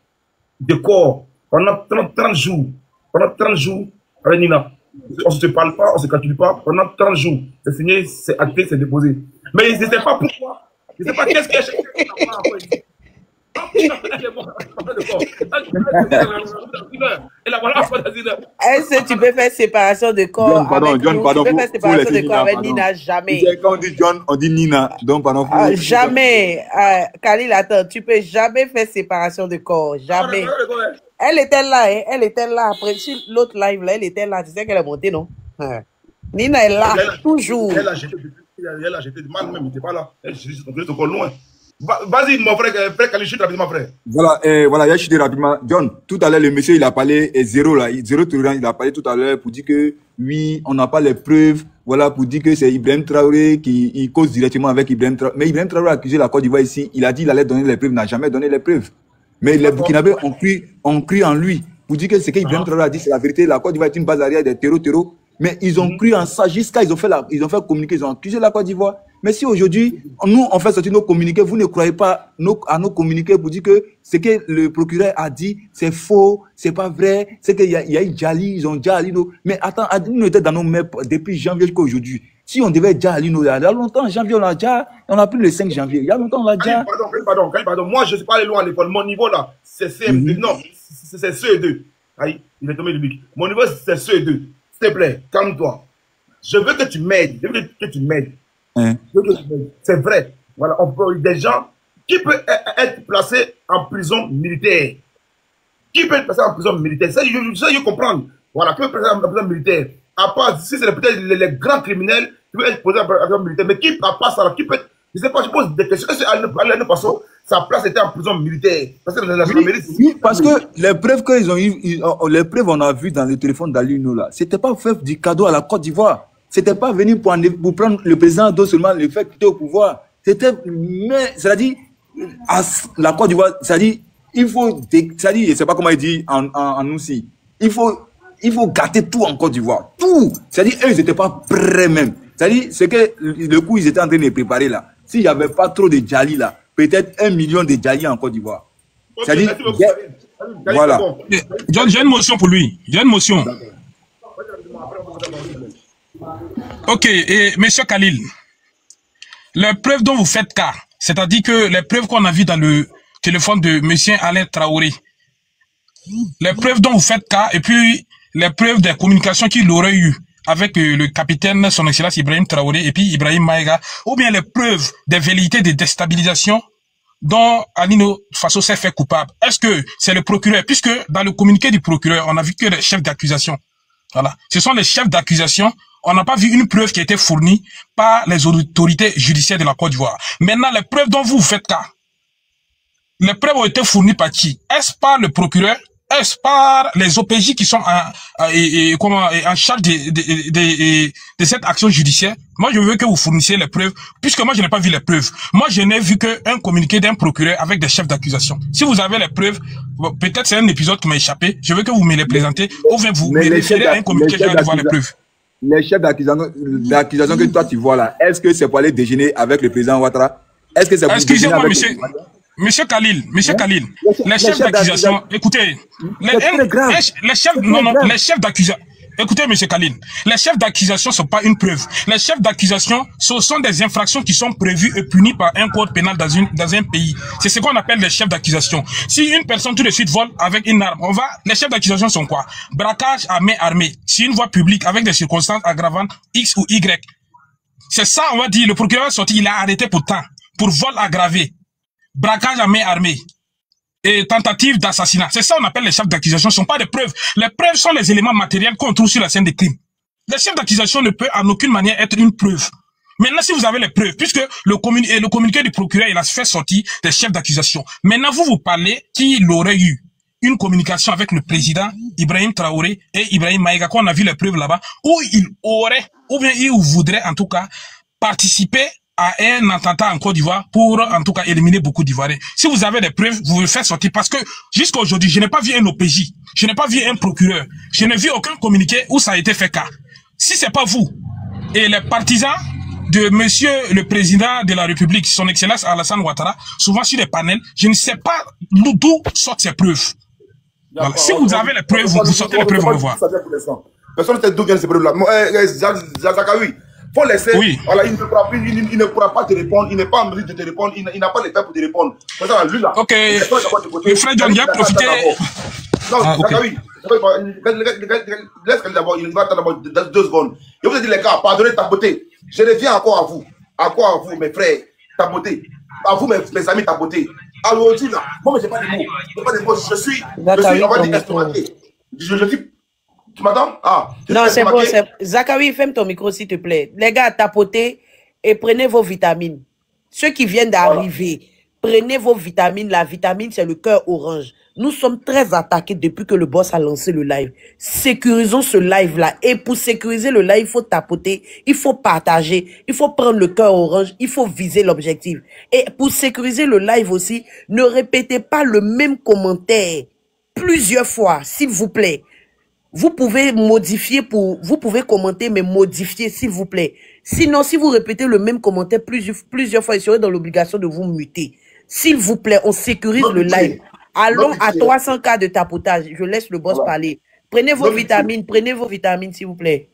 de corps pendant 30 jours. Pendant 30 jours avec Nina. On ne se parle pas, on ne se calcule pas. Pendant 30 jours. C'est signé, c'est acté, c'est déposé. Mais je ne sais pas pourquoi. Je ne sais pas qu'est-ce qu'il y a. Est-ce que tu peux faire séparation de corps avec nous? Tu peux faire séparation de corps avec Nina? Jamais. Quand on dit John, on dit Nina. Donc, pardon. Jamais. Khalil, attends, tu peux jamais faire séparation de corps. Jamais. Elle était là, hein. Elle était là. Après, sur l'autre live, là, elle était là. Tu sais qu'elle est montée, non? Nina est là, toujours. Elle a jeté mal même, il n'était pas là. Elle est encore loin. Vas-y, mon frère Khalid, chute rapidement, frère. Voilà, il a chuté rapidement. John, tout à l'heure, le monsieur, il a parlé, zéro tolérance, il a parlé tout à l'heure pour dire que, oui, on n'a pas les preuves, voilà, pour dire que c'est Ibrahim Traoré qui cause directement avec Ibrahim Traoré. Mais Ibrahim Traoré a accusé la Côte d'Ivoire ici, il a dit qu'il allait donner les preuves, il n'a jamais donné les preuves. Mais les Burkinabés ont cru en lui, pour dire que ce qu'Ibrahim Traoré a dit, c'est la vérité, la Côte d'Ivoire est une base arrière des terreaux. Mais ils ont cru en ça jusqu'à ils ont fait communiquer, ils ont accusé la Côte d'Ivoire. Mais si aujourd'hui, nous, on fait sortir nos communiqués, vous ne croyez pas à nos communiqués pour dire que ce que le procureur a dit, c'est faux, c'est pas vrai, c'est qu'il y a eu Djali, ils ont déjà Alino. Mais attends, nous était dans nos mains depuis janvier jusqu'à aujourd'hui. Si on devait déjà Alino, il y a longtemps, janvier, on a pris le 5 janvier. Il y a longtemps, on l'a déjà. Pardon. Moi, je ne suis pas allé loin à l'école. Mon niveau, là, c'est CM2. Non, c'est CE2. Aïe, il est tombé le bic. Mon niveau, c'est CE2. S'il te plaît, calme-toi. Je veux que tu m'aides. C'est vrai. Voilà, on peut des gens qui peuvent être placés en prison militaire. Qui peut être placé en prison militaire? Ça, je comprends. Voilà, qui peut être placé en prison militaire? À part, si c'est peut-être les grands criminels qui peuvent être posés en prison militaire, mais qui, à part ça, qui peut être, je sais pas, je pose des questions. Est-ce qu'Alain Passo, sa place était en prison militaire? Parce que oui, parce que les preuves qu'ils ont eu, les preuves on a vu dans le téléphone d'Alino là, c'était pas faire du cadeau à la Côte d'Ivoire. C'était pas venir pour prendre le président d'eau seulement le fait qu'il était au pouvoir. C'était, mais, c'est-à-dire, à la Côte d'Ivoire, c'est-à-dire, il faut, c'est-à-dire, je sais pas comment il dit en aussi, il faut gâter tout en Côte d'Ivoire. Tout. C'est-à-dire, eux, ils n'étaient pas prêts même. C'est-à-dire, c'est que le coup, ils étaient en train de préparer là. S'il n'y avait pas trop de Djali là, peut-être 1 million de Djali en Côte d'Ivoire. Okay, c'est-à-dire, voilà. John, j'ai une motion pour lui. J'ai une motion. Ok, et monsieur Khalil, les preuves dont vous faites cas, c'est-à-dire que les preuves qu'on a vues dans le téléphone de monsieur Alain Traoré, les preuves dont vous faites cas, et puis les preuves des communications qu'il aurait eues avec le capitaine, son excellence Ibrahim Traoré, et puis Ibrahim Maïga, ou bien les preuves des velléités de déstabilisation dont Alino Faso s'est fait coupable. Est-ce que c'est le procureur? Puisque dans le communiqué du procureur, on a vu que les chefs d'accusation. Voilà. Ce sont les chefs d'accusation. On n'a pas vu une preuve qui a été fournie par les autorités judiciaires de la Côte d'Ivoire. Maintenant, les preuves dont vous faites cas, les preuves ont été fournies par qui? Est-ce par le procureur? Est-ce par les OPJ qui sont en charge de cette action judiciaire? Moi, je veux que vous fournissiez les preuves, puisque moi, je n'ai pas vu les preuves. Moi, je n'ai vu qu'un communiqué d'un procureur avec des chefs d'accusation. Si vous avez les preuves, peut-être c'est un épisode qui m'a échappé, je veux que vous me les présentez, ou bien vous me référez à un communiqué, je vais voir les preuves. Les chefs d'accusation que toi tu vois là, est-ce que c'est pour aller déjeuner avec le président Ouattara? Est-ce que c'est pour déjeuner avec Monsieur Khalil, les chefs d'accusation, écoutez, les chefs d'accusation, écoutez, monsieur Khalil, les chefs d'accusation sont pas une preuve. Les chefs d'accusation, ce sont des infractions qui sont prévues et punies par un code pénal dans un pays. C'est ce qu'on appelle les chefs d'accusation. Si une personne tout de suite vole avec une arme, les chefs d'accusation sont quoi? Braquage à main armée. Si une voie publique avec des circonstances aggravantes X ou Y. C'est ça, on va dire, le procureur est sorti, il a arrêté pourtant, pour vol aggravé. Braquage à main armée et tentative d'assassinat. C'est ça qu'on appelle les chefs d'accusation. Ce ne sont pas des preuves. Les preuves sont les éléments matériels qu'on trouve sur la scène des crimes. Les chefs d'accusation ne peuvent en aucune manière être une preuve. Maintenant, si vous avez les preuves, puisque le communiqué du procureur, il a fait sortir des chefs d'accusation. Maintenant, vous parlez qu'il aurait eu une communication avec le président Ibrahim Traoré et Ibrahim Maïga, qu'on a vu les preuves là-bas, où il aurait, ou bien il voudrait en tout cas, participer à un attentat en Côte d'Ivoire pour, en tout cas, éliminer beaucoup d'Ivoiriens. Si vous avez des preuves, vous le faites sortir parce que jusqu'à aujourd'hui, je n'ai pas vu un OPJ, je n'ai pas vu un procureur, je n'ai vu aucun communiqué où ça a été fait cas. Si c'est pas vous et les partisans de monsieur le président de la République, son excellence Alassane Ouattara, souvent sur les panels, je ne sais pas d'où sortent ces preuves. Voilà. Si vous avez les preuves, vous sortez les preuves, on va voir. Personne ne sait d'où viennent ces preuves-là. Zakawi, faut laisser. Oui. Voilà, il ne pourra pas te répondre. Il n'est pas en mesure de te répondre. Il n'a pas les faits pour te répondre. Lui là. Ok. Le frère John, il a profité. Non, Zakawi, laisse d'abord. Il va d'abord 2 secondes. Je vous ai dit les gars, pardonnez ta beauté. Je reviens encore à vous. Encore à vous, mes frères, ta beauté. À vous, mes amis, ta beauté. Alors aujourd'hui là, moi, mais j'ai pas de mots. Je suis, on va dire, estomaqué. Je suis. Tu m'entends? Ah. Non, c'est bon. Zakawi, ferme ton micro, s'il te plaît. Les gars, tapotez et prenez vos vitamines. Ceux qui viennent d'arriver, prenez vos vitamines. La vitamine, c'est le cœur orange. Nous sommes très attaqués depuis que le boss a lancé le live. Sécurisons ce live-là. Et pour sécuriser le live, il faut tapoter, il faut partager, il faut prendre le cœur orange, il faut viser l'objectif. Et pour sécuriser le live aussi, ne répétez pas le même commentaire plusieurs fois, s'il vous plaît. Vous pouvez modifier vous pouvez commenter, mais modifier, s'il vous plaît. Sinon, si vous répétez le même commentaire plusieurs fois, il serait dans l'obligation de vous muter. S'il vous plaît, on sécurise le live. Allons à 300 cas de tapotage. Je laisse le boss parler. Prenez vos vitamines, s'il vous plaît.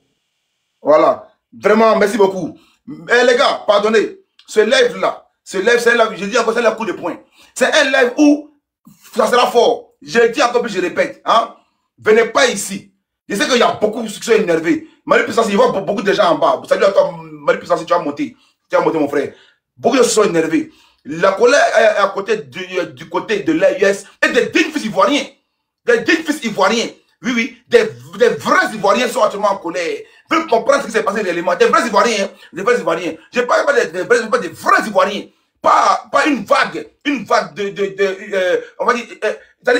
Voilà. Vraiment, merci beaucoup. Les gars, pardonnez. Ce live-là, c'est un live, je dis encore, c'est un coup de poing. C'est un live où ça sera fort. Je dis encore plus, je répète. Hein? Venez pas ici. Je sais qu'il y a beaucoup qui sont énervés. Marie Puissance, il y a beaucoup de gens en bas. Salut à toi, Marie Puissance, tu as monté. Tu as monté, mon frère. Beaucoup de gens sont énervés. La colère est à côté du côté de l'AIS et des dignes fils ivoiriens. Des dignes fils ivoiriens. Oui, oui. Des vrais Ivoiriens sont actuellement en colère. Veulent comprendre ce qui s'est passé réellement. Des vrais Ivoiriens. Hein? Des vrais Ivoiriens. Je ne parle pas des vrais Ivoiriens. Pas une vague. Une vague on va dire,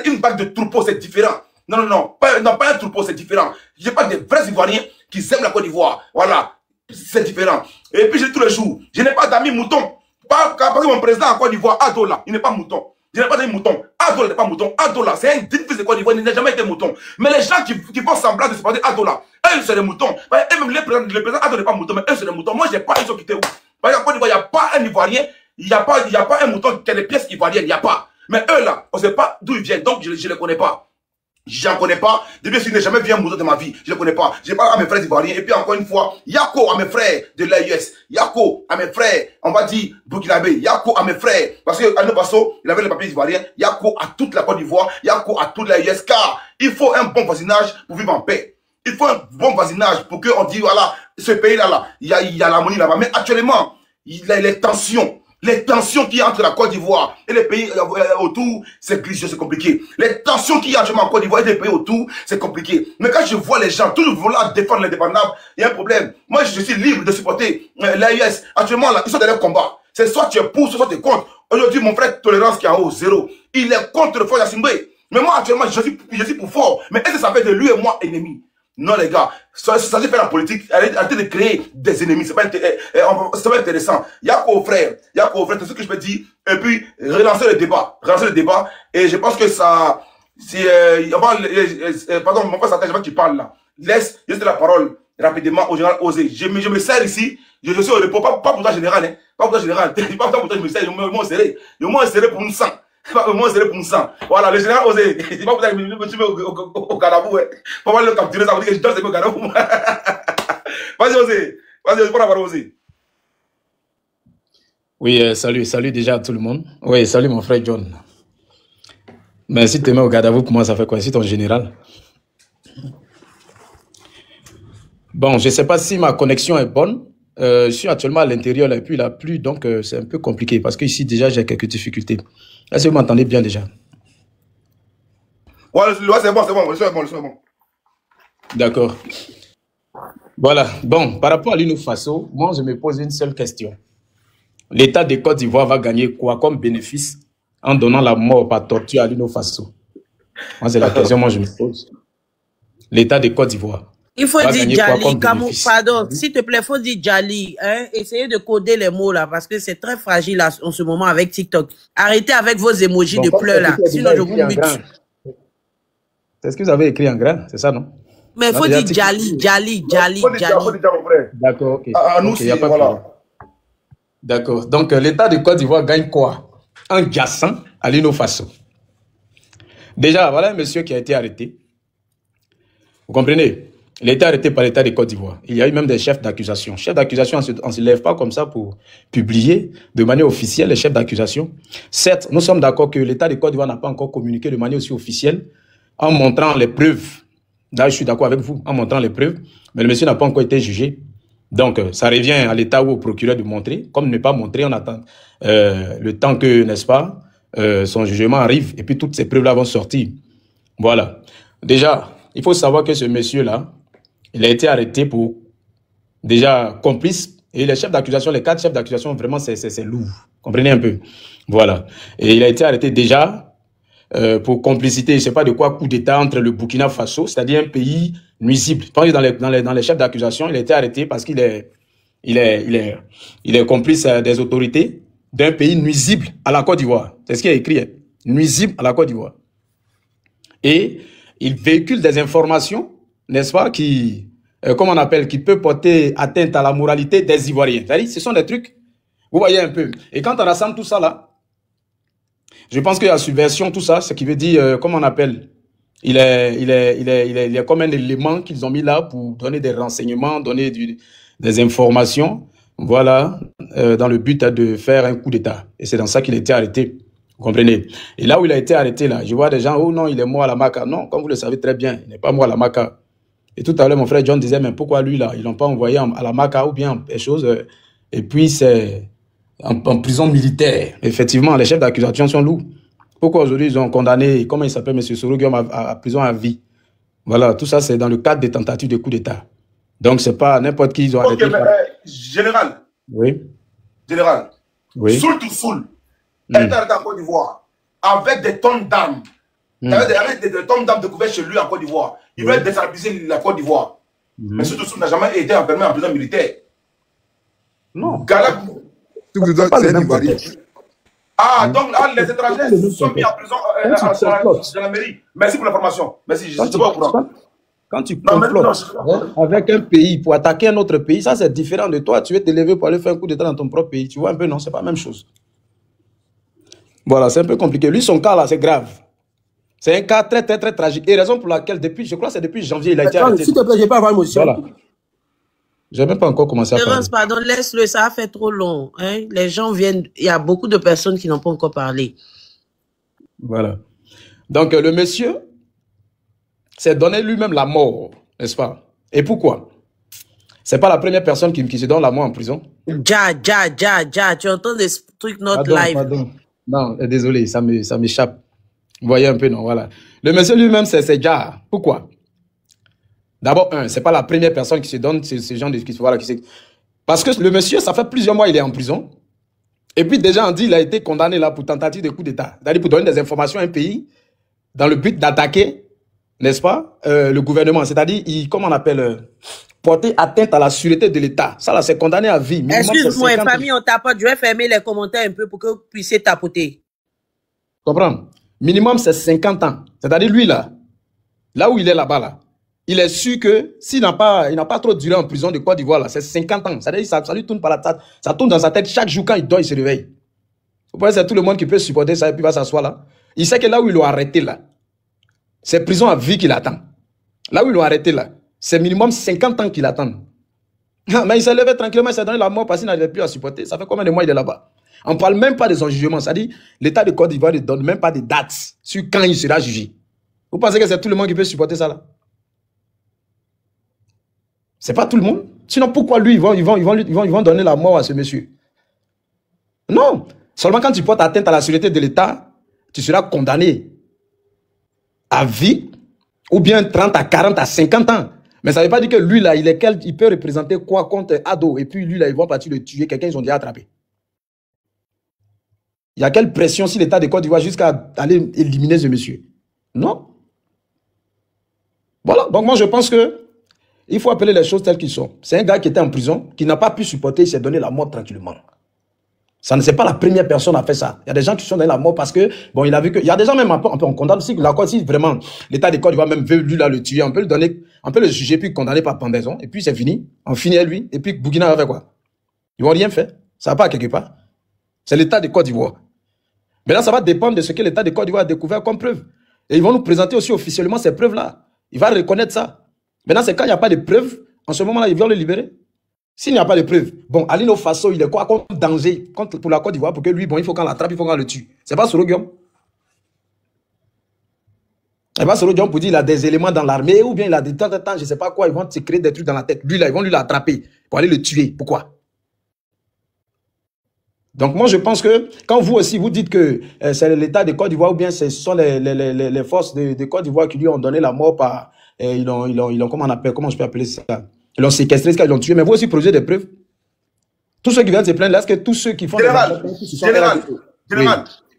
une vague de troupeaux, c'est différent. Non, non, non. Pas un troupeau, c'est différent. Je parle des vrais Ivoiriens qui aiment la Côte d'Ivoire. Voilà. C'est différent. Et puis, je dis tous les jours, je n'ai pas d'amis moutons. Parce que mon président en Côte d'Ivoire, Adola, il n'est pas mouton. Je n'ai pas d'amis moutons. Adola n'est pas mouton. Adola, c'est un digne fils de Côte d'Ivoire, il n'a jamais été mouton. Mais les gens qui font semblant de se parler Adola, eux, c'est des moutons. Et même le président Adola n'est pas mouton, mais eux, c'est des moutons. Moi, je n'ai pas, ils ont quitté où? Parce qu'en Côte d'Ivoire, il n'y a pas un Ivoirien, il n'y a pas un mouton qui a des pièces ivoiriennes, il n'y a pas. Mais eux, là, on ne sait pas d'où ils viennent, donc je ne les connais pas. J'en connais pas. Depuis que je n'ai jamais vu un mouton de ma vie. Je ne connais pas. Je parle à mes frères ivoiriens. Et puis encore une fois, Yako à mes frères de l'AIS. Yako à mes frères, on va dire burkinabé. Yako à mes frères. Parce que Alino Basso, il avait les papiers ivoiriens. Yako à toute la Côte d'Ivoire. Yako à toute l'AIS. Car il faut un bon voisinage pour vivre en paix. Il faut un bon voisinage pour qu'on dise, voilà, ce pays-là, il y a l'harmonie là-bas. Mais actuellement, il y a les tensions. Les tensions qu'il y a entre la Côte d'Ivoire et les pays autour, c'est glissé, c'est compliqué. Les tensions qu'il y a actuellement en Côte d'Ivoire et les pays autour, c'est compliqué. Mais quand je vois les gens toujours vouloir défendre l'indépendance, il y a un problème. Moi, je suis libre de supporter l'AIS. Actuellement, là, ils sont dans leur combat. C'est soit tu es pour, soit tu es contre. Aujourd'hui, mon frère Tolérance qui est en haut, 0. Il est contre le Fort Yacine. Mais moi, actuellement, je suis pour fort. Mais est-ce que ça fait de lui et moi ennemis? Non, les gars, ça se fait la politique, arrêtez de créer des ennemis, c'est pas intéressant. Il y a qu'au frère, c'est ce que je peux dire, et puis relancer le débat, et je pense que ça, pardon, mon frère Satan, tu parles là, laisse la parole rapidement au général Osé. Je me sers ici, je suis au repos, pas pour toi général, hein, pas pour toi général, pas pour toi je me sers, je m'en serré pour nous sang. Moi, c'est le pour sang. Voilà, le général Osé. C'est pas pour ça que je me suis mis au Carabou. Pour moi, le capturer, ça veut dire que je dois se au Carabou. Vas-y, Osé. Vas-y, je prends la parole, Osé. Oui, salut déjà à tout le monde. Oui, salut mon frère John. Mais si tu te mets au Gadavou, pour moi, ça fait quoi? Si ton général. Bon, je ne sais pas si ma connexion est bonne. Je suis actuellement à l'intérieur, et puis il a plu, donc c'est un peu compliqué parce qu'ici, déjà, j'ai quelques difficultés. Est-ce que vous m'entendez bien déjà? Ouais, c'est bon. D'accord. Voilà. Bon, par rapport à l'Uno Faso, moi, je me pose une seule question. L'État de Côte d'Ivoire va gagner quoi comme bénéfice en donnant la mort par torture à l'Uno Faso? Moi, c'est la question que je me pose. L'État de Côte d'Ivoire. Il faut dire Djali, pardon, s'il te plaît, il faut dire Djali, hein, essayez de coder les mots là, parce que c'est très fragile là, en ce moment avec TikTok. Arrêtez avec vos émojis de pleurs là, sinon je vous mute. C'est ce que vous avez écrit en grand, c'est ça, non? Mais il faut dire Djali. D'accord, ok. Voilà. D'accord, donc l'État de Côte d'Ivoire gagne quoi? En gassant à l'Uno Faso. Déjà, voilà un monsieur qui a été arrêté. Vous comprenez? Il a été arrêté par l'État de Côte d'Ivoire. Il y a eu même des chefs d'accusation. Chefs d'accusation, on ne se lève pas comme ça pour publier de manière officielle les chefs d'accusation. Certes, nous sommes d'accord que l'État de Côte d'Ivoire n'a pas encore communiqué de manière aussi officielle en montrant les preuves. Là, je suis d'accord avec vous, en montrant les preuves, mais le monsieur n'a pas encore été jugé. Donc, ça revient à l'État ou au procureur de montrer. Comme ne pas montrer, on attend le temps que, n'est-ce pas, son jugement arrive et puis toutes ces preuves-là vont sortir. Voilà. Déjà, il faut savoir que ce monsieur-là, il a été arrêté pour, déjà, complice. Et les chefs d'accusation, les 4 chefs d'accusation, vraiment, c'est lourd. Comprenez un peu. Voilà. Et il a été arrêté déjà pour complicité, je ne sais pas de quoi, coup d'État entre le Burkina Faso, c'est-à-dire un pays nuisible. Dans les chefs d'accusation, il a été arrêté parce qu'il est complice des autorités d'un pays nuisible à la Côte d'Ivoire. C'est ce qu'il a écrit. Hein. Nuisible à la Côte d'Ivoire. Et il véhicule des informations n'est-ce pas, qui, comment on appelle, qui peut porter atteinte à la moralité des Ivoiriens. C'est-à-dire, ce sont des trucs, vous voyez un peu. Et quand on rassemble tout ça là, je pense qu'il y a subversion, tout ça, ce qui veut dire, comment on appelle, il est comme un élément qu'ils ont mis là pour donner des renseignements, donner des informations, voilà, dans le but de faire un coup d'État. Et c'est dans ça qu'il a été arrêté. Vous comprenez? Et là où il a été arrêté, là, je vois des gens, oh non, il est mort à la Maca. Non, comme vous le savez très bien, il n'est pas mort à la Maca. Et tout à l'heure, mon frère John disait, mais pourquoi lui, là, ils l'ont pas envoyé à la Maca ou bien des choses. Et puis, c'est en prison militaire. Effectivement, les chefs d'accusation sont lourds. Pourquoi aujourd'hui, ils ont condamné, comment il s'appelle, M. Soro Guillaume, à prison à vie? Voilà, tout ça, c'est dans le cadre des tentatives de coup d'État. Donc, c'est pas n'importe qui, ils ont arrêté. Ok, mais général. Oui. Général. Oui. Soul to Soul. Elle est arrêtée en Côte d'Ivoire avec des tonnes d'armes. Avec des tonnes d'armes découvertes chez lui en Côte d'Ivoire. Il veut déstabiliser la Côte d'Ivoire. Mais Soul to Soul n'a jamais été enfermé en prison militaire. Non. Galap. Ah, donc là, les étrangers sont mis en prison dans la mairie. Merci pour l'information. Merci, je suis pas au courant. Quand tu complotes avec un pays pour attaquer un autre pays, ça c'est différent de toi. Tu veux te lever pour aller faire un coup d'État dans ton propre pays. Tu vois un peu, non, c'est pas la même chose. Voilà, c'est un peu compliqué. Lui, son cas là, c'est grave. C'est un cas très, très, très tragique. Et raison pour laquelle, je crois que c'est depuis janvier, il a été arrêté. S'il te plaît, je n'ai pas avoir une motion. Voilà. Je n'ai même pas encore commencé à parler. Pardon, laisse-le, ça a fait trop long. Hein? Les gens viennent, il y a beaucoup de personnes qui n'ont pas encore parlé. Voilà. Donc, le monsieur s'est donné lui-même la mort, n'est-ce pas? Et pourquoi? C'est pas la première personne qui se donne la mort en prison. Tu entends des trucs not live. Pardon. Non, désolé, ça m'échappe. Vous voyez un peu, non? Voilà. Le monsieur lui-même, c'est Dja. Pourquoi? D'abord, c'est pas la première personne qui se donne ce genre de... Voilà, parce que le monsieur, ça fait plusieurs mois, il est en prison. Et puis déjà, on dit, il a été condamné là pour tentative de coup d'État. C'est-à-dire pour donner des informations à un pays dans le but d'attaquer, n'est-ce pas, le gouvernement. C'est-à-dire, comment on appelle, porter atteinte à la sûreté de l'État. Ça là, c'est condamné à vie. Excuse-moi, famille, on tapote. Je vais fermer les commentaires un peu pour que vous puissiez tapoter. Comprends? Minimum, c'est 50 ans. C'est-à-dire, lui là où il est là-bas, là, il est sûr que s'il n'a pas trop duré en prison de Côte d'Ivoire, là, c'est 50 ans. C'est-à-dire, ça lui tourne par la tête. Ça tourne dans sa tête chaque jour quand il dort, il se réveille. Vous pensez que c'est tout le monde qui peut supporter ça et puis va s'asseoir là? Il sait que là où ils l'ont arrêté, là, c'est prison à vie qu'il attend. Là où ils l'ont arrêté, là, c'est minimum 50 ans qu'il attend. Mais il s'est levé tranquillement, il s'est donné la mort parce qu'il n'avait plus à supporter. Ça fait combien de mois il est là-bas? On ne parle même pas de son jugement. C'est-à-dire, l'État de Côte d'Ivoire ne donne même pas de dates sur quand il sera jugé. Vous pensez que c'est tout le monde qui peut supporter ça là? C'est pas tout le monde. Sinon, pourquoi lui, ils vont donner la mort à ce monsieur? Non. Seulement quand tu portes atteinte à la sûreté de l'État, tu seras condamné à vie ou bien 30 à 40 à 50 ans. Mais ça ne veut pas dire que lui, là, il peut représenter quoi contre Ado. Et puis lui, là, ils vont partir le tuer. Quelqu'un, ils ont déjà attrapé. Il y a quelle pression si l'État de Côte d'Ivoire jusqu'à aller éliminer ce monsieur? Non. Voilà. Donc moi, je pense que il faut appeler les choses telles qu'elles sont. C'est un gars qui était en prison, qui n'a pas pu supporter, il s'est donné la mort tranquillement. Ça ne c'est pas la première personne à faire ça. Il y a des gens qui sont donnés la mort parce que, bon, il a vu que, il y a des gens même on condamne aussi, si vraiment l'État de Côte d'Ivoire même veut lui là le tuer, on peut le donner, on peut le juger puis condamner par pendaison, et puis c'est fini. On finit à lui, et puis Burkina va faire quoi? Ils vont rien faire. Ça va pas quelque part. C'est l'État de Côte d'Ivoire. Mais là, ça va dépendre de ce que l'État de Côte d'Ivoire a découvert comme preuve. Et ils vont nous présenter aussi officiellement ces preuves-là. Il va reconnaître ça. Maintenant, c'est quand il n'y a pas de preuves, en ce moment-là, ils vont le libérer. S'il n'y a pas de preuves, bon, Alino Faso, il est quoi comme danger pour la Côte d'Ivoire pour que lui, bon, il faut qu'on l'attrape, il faut qu'on le tue. C'est pas Soro Guillaume. C'est pas Soro Guillaume pour dire qu'il a des éléments dans l'armée ou bien il a des temps, je ne sais pas quoi, ils vont se créer des trucs dans la tête. Lui, là, ils vont lui l'attraper pour aller le tuer. Pourquoi? Donc, moi, je pense que quand vous aussi, vous dites que c'est l'État de Côte d'Ivoire ou bien ce sont les forces de Côte d'Ivoire qui lui ont donné la mort par... ils ont comment je peux appeler ça? Ils l'ont séquestré, ils l'ont tué. Mais vous aussi, produisez des preuves. Tous ceux qui viennent se plaindre, là, est-ce que tous ceux qui font... Général,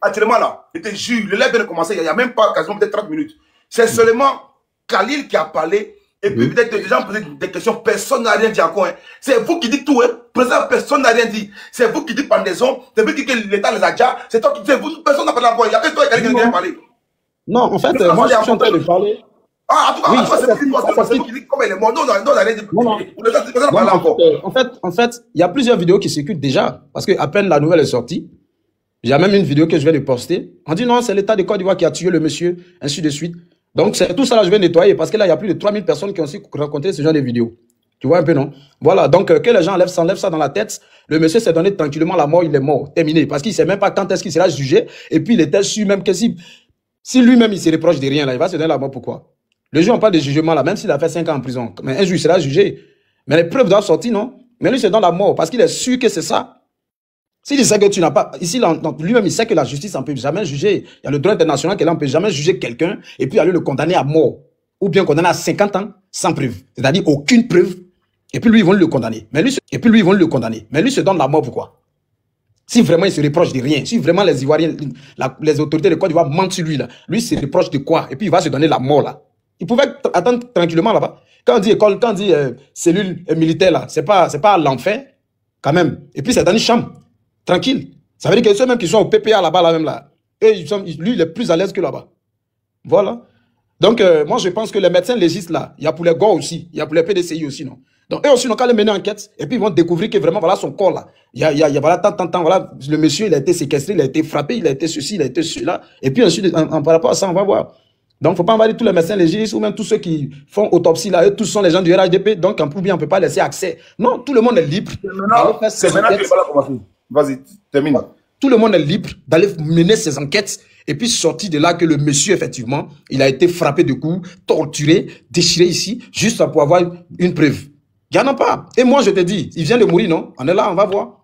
actuellement là, je te jure, le live vient de commencer, il n'y a même pas quasiment peut-être 30 minutes. C'est seulement Khalil qui a parlé. Et puis peut-être que les gens posent des questions, personne n'a rien dit encore. Hein. C'est vous qui dites tout, hein. Président, personne n'a rien dit. C'est vous qui dites pendaison, c'est vous qui dites que l'État les a déjà. C'est toi qui dites, personne n'a parlé encore. Il n'y a que toi et Khalil qui n'a rien parlé. Non, en fait, moi je suis en train de parler. Ah, en tout cas, oui, c'est comme elle est morte. En fait, il y a plusieurs vidéos qui circulent déjà. Parce que à peine la nouvelle est sortie, il y a même une vidéo que je vais de poster. On dit non, c'est l'État de Côte d'Ivoire qui a tué le monsieur, ainsi de suite. Donc, c'est tout ça là, je vais nettoyer. Parce que là, il y a plus de 3000 personnes qui ont aussi rencontré ce genre de vidéos. Tu vois un peu, non? Voilà. Donc, que les gens s'enlèvent ça dans la tête. Le monsieur s'est donné tranquillement la mort, il est mort. Terminé. Parce qu'il ne sait même pas quand est-ce qu'il sera jugé. Et puis, il était sûr même que si lui-même, il se reproche de rien, là, il va se donner la mort. Pourquoi? Le juge, on parle de jugement, là, même s'il a fait 5 ans en prison. Mais un juge sera jugé. Mais les preuves doivent sortir, non? Mais lui, c'est dans la mort, parce qu'il est sûr que c'est ça. S'il sait que tu n'as pas... Ici, lui-même, il sait que la justice ne peut jamais juger. Il y a le droit international qui ne peut jamais juger quelqu'un et puis aller le condamner à mort. Ou bien condamner à 50 ans sans preuve. C'est-à-dire aucune preuve. Et puis lui, ils vont le condamner. Mais lui, se donne la mort, pourquoi? Si vraiment il se reproche de rien, si vraiment les Ivoiriens, les autorités de Côte d'Ivoire mentent sur lui, là, lui se reproche de quoi? Et puis il va se donner la mort, là. Il pouvait attendre tranquillement là-bas. Quand on dit école, quand on dit cellule militaire, là, c'est pas l'enfer, quand même. Et puis c'est dans une chambre, tranquille. Ça veut dire que ceux même qui sont au PPA là-bas, là même, là, lui, il est plus à l'aise que là-bas. Voilà. Donc, moi, je pense que les médecins légistent là. Il y a pour les GOR aussi, il y a pour les PDCI aussi, non? Donc, eux aussi, ils n'ont qu'à les mener en enquête, et puis ils vont découvrir que vraiment, voilà son corps là. Il y a voilà, tant, voilà, le monsieur, il a été séquestré, il a été frappé, il a été ceci, il a été cela. Et puis ensuite, par rapport à ça, on va voir. Donc, faut pas envahir tous les médecins légistes ou même tous ceux qui font autopsie là, eux, tous sont les gens du RHDP. Donc, en plus bien, on peut pas laisser accès. Non, tout le monde est libre. C'est maintenant que voilà commencer. Vas-y, termine. Tout le monde est libre d'aller mener ses enquêtes et puis sortir de là que le monsieur, effectivement, il a été frappé de coups, torturé, déchiré ici, juste pour avoir une preuve. Il n'y en a pas. Et moi, je te dis, il vient de mourir, non? On est là, on va voir.